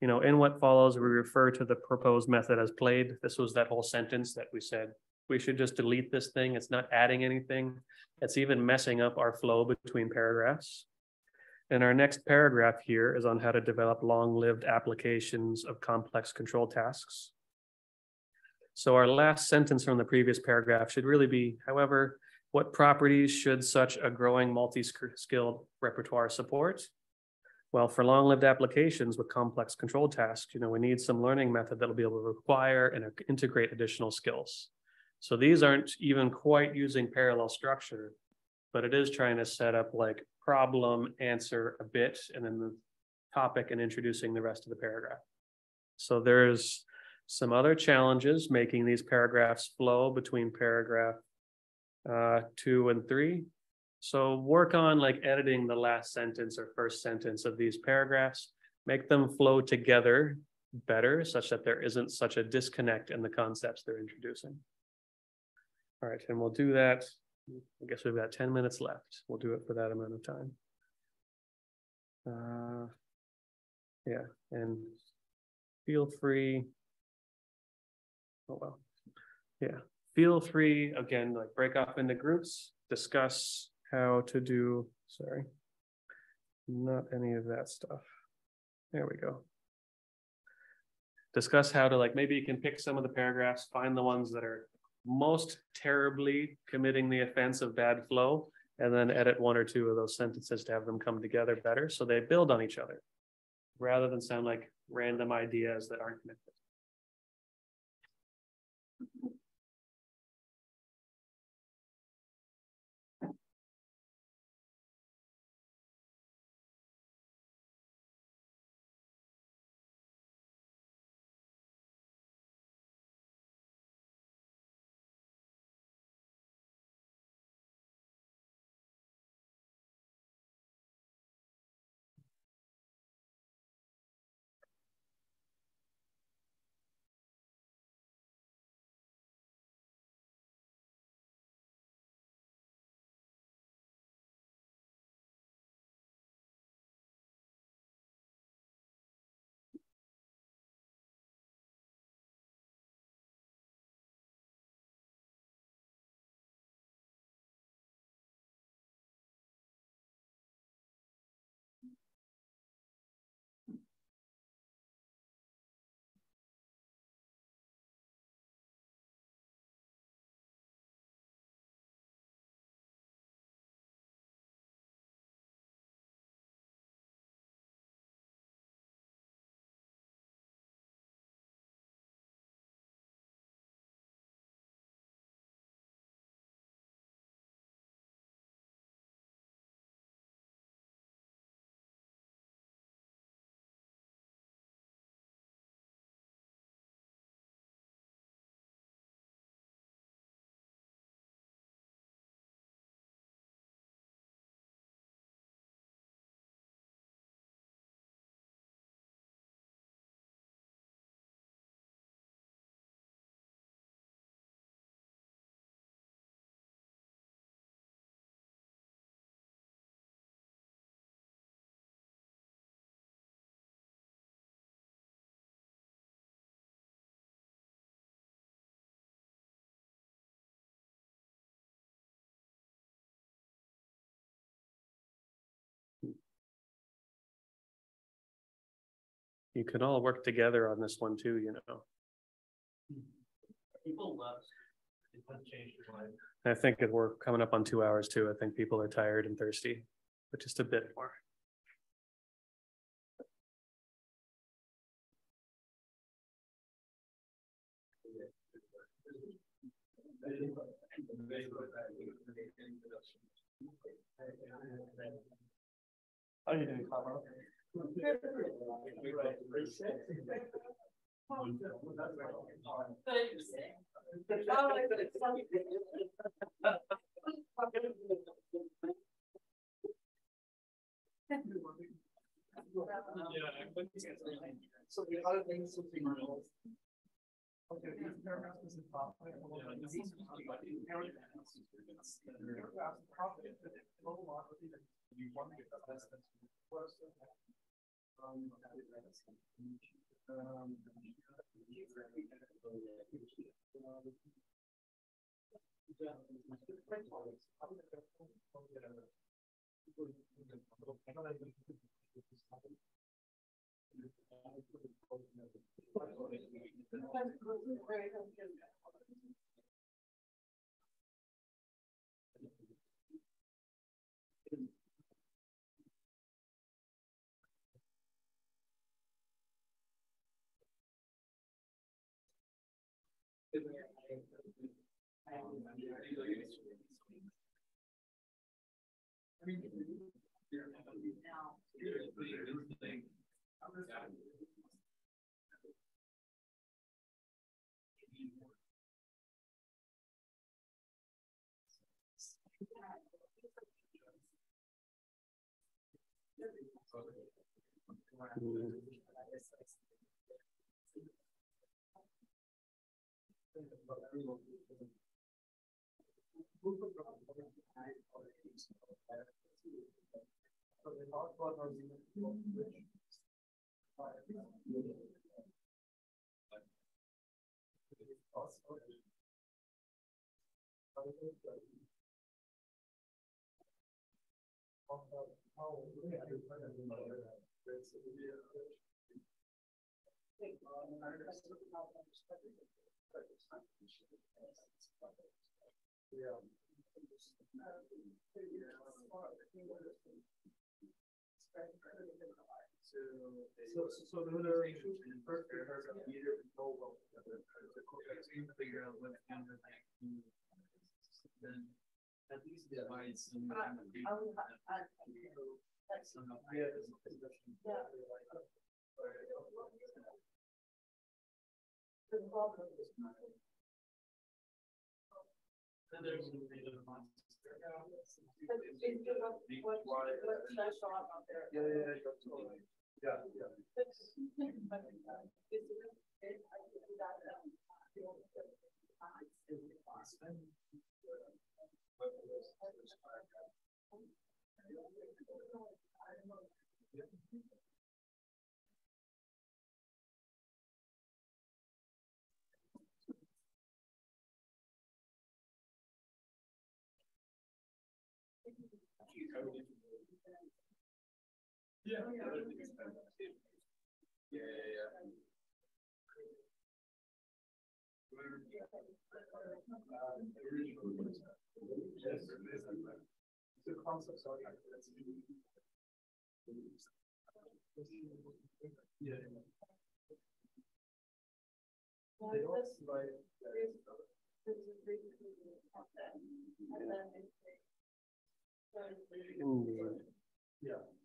in what follows, we refer to the proposed method as played. This was that whole sentence that we said, we should just delete this thing. It's not adding anything. It's even messing up our flow between paragraphs. And our next paragraph here is on how to develop long-lived applications of complex control tasks. So our last sentence from the previous paragraph should really be, however, what properties should such a growing multi-skilled repertoire support? Well, for long-lived applications with complex control tasks, we need some learning method that'll be able to require and integrate additional skills. So these aren't even quite using parallel structure, but it is trying to set up like problem, answer a bit, and then the topic and introducing the rest of the paragraph. So there's some other challenges making these paragraphs flow between paragraph 2 and 3. So work on like editing the last sentence or first sentence of these paragraphs, make them flow together better such that there isn't such a disconnect in the concepts they're introducing. All right, and we'll do that. I guess we've got 10 minutes left. We'll do it for that amount of time. Yeah, and feel free. Oh, well, yeah. Feel free, again, like break off into groups, discuss how to do, sorry, not any of that stuff. There we go. Discuss how to maybe you can pick some of the paragraphs, find the ones that are most terribly committing the offense of bad flow, and then edit 1 or 2 of those sentences to have them come together better so they build on each other rather than sound like random ideas that aren't connected. You can all work together on this one too, you know. People left. It hasn't changed your mind. I think we're coming up on 2 hours too. I think people are tired and thirsty, but just a bit more. How are you doing, Pablo? So the other thing is something else. Okay, these paragraphs is the top. So the first paragraph either know well figure out what kind of then at least divide some the concepts are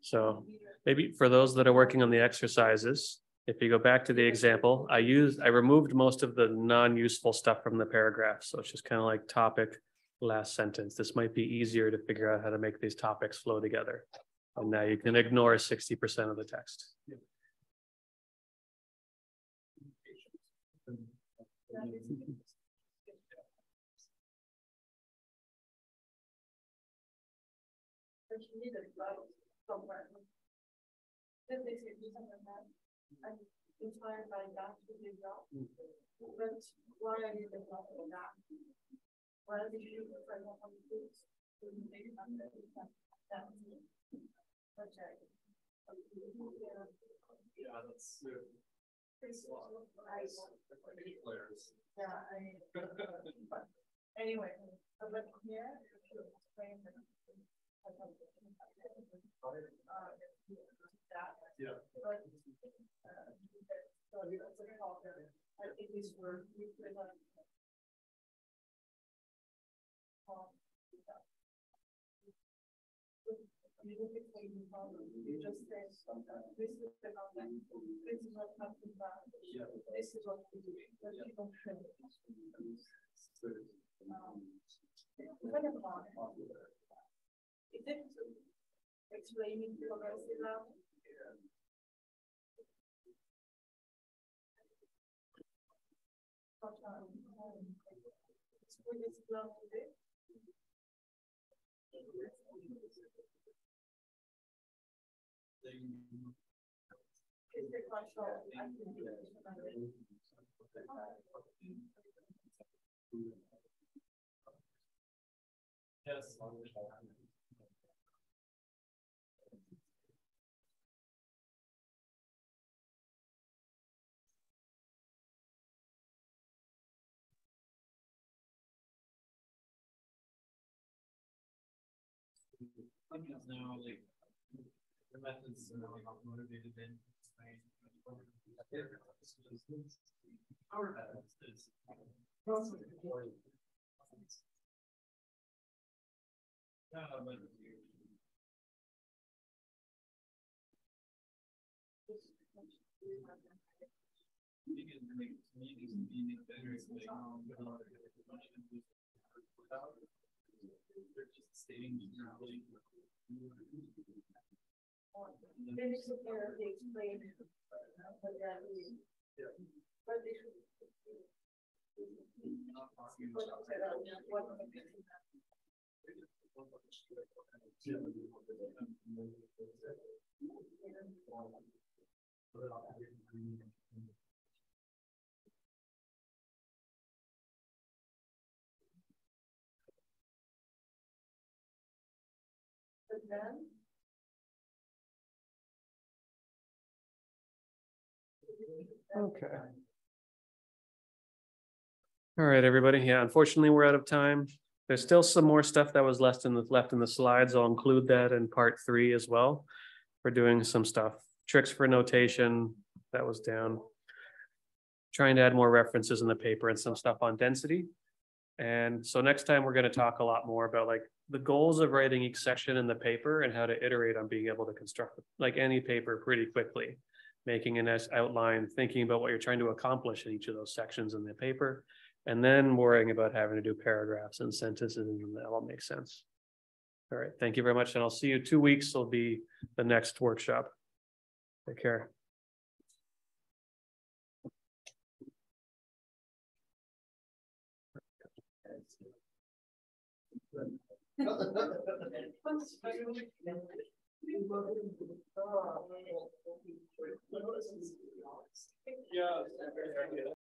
So maybe for those that are working on the exercises, if you go back to the example, I removed most of the non-useful stuff from the paragraph. So it's just kind of like topic, last sentence. This might be easier to figure out how to make these topics flow together. And now you can ignore 60% of the text. I'm inspired by that job. But why are you developing that? Why did you try to have foods? Yeah, that's. Yeah, anyway, but here, if you explain that. Yeah. But, so that's a problem. I think this word, we present. You just say, this is the content, this is what happened, this is what we do, but you don't show it. Is it explaining progressive now? Yes. Now, like, the methods are not motivated in our methods is Then it's there, they explain what that is. But they should. But then. Okay. All right, everybody. Yeah, unfortunately, we're out of time. There's still some more stuff that was left in the slides. I'll include that in part 3 as well. We're doing some stuff, tricks for notation that was down. Trying to add more references in the paper and some stuff on density. And so next time we're going to talk a lot more about like the goals of writing each section in the paper and how to iterate on being able to construct like any paper pretty quickly, making an outline, thinking about what you're trying to accomplish in each of those sections in the paper, and then worrying about having to do paragraphs and sentences, and that all makes sense. All right, thank you very much, and I'll see you 2 weeks. Will be the next workshop. Take care. Yeah.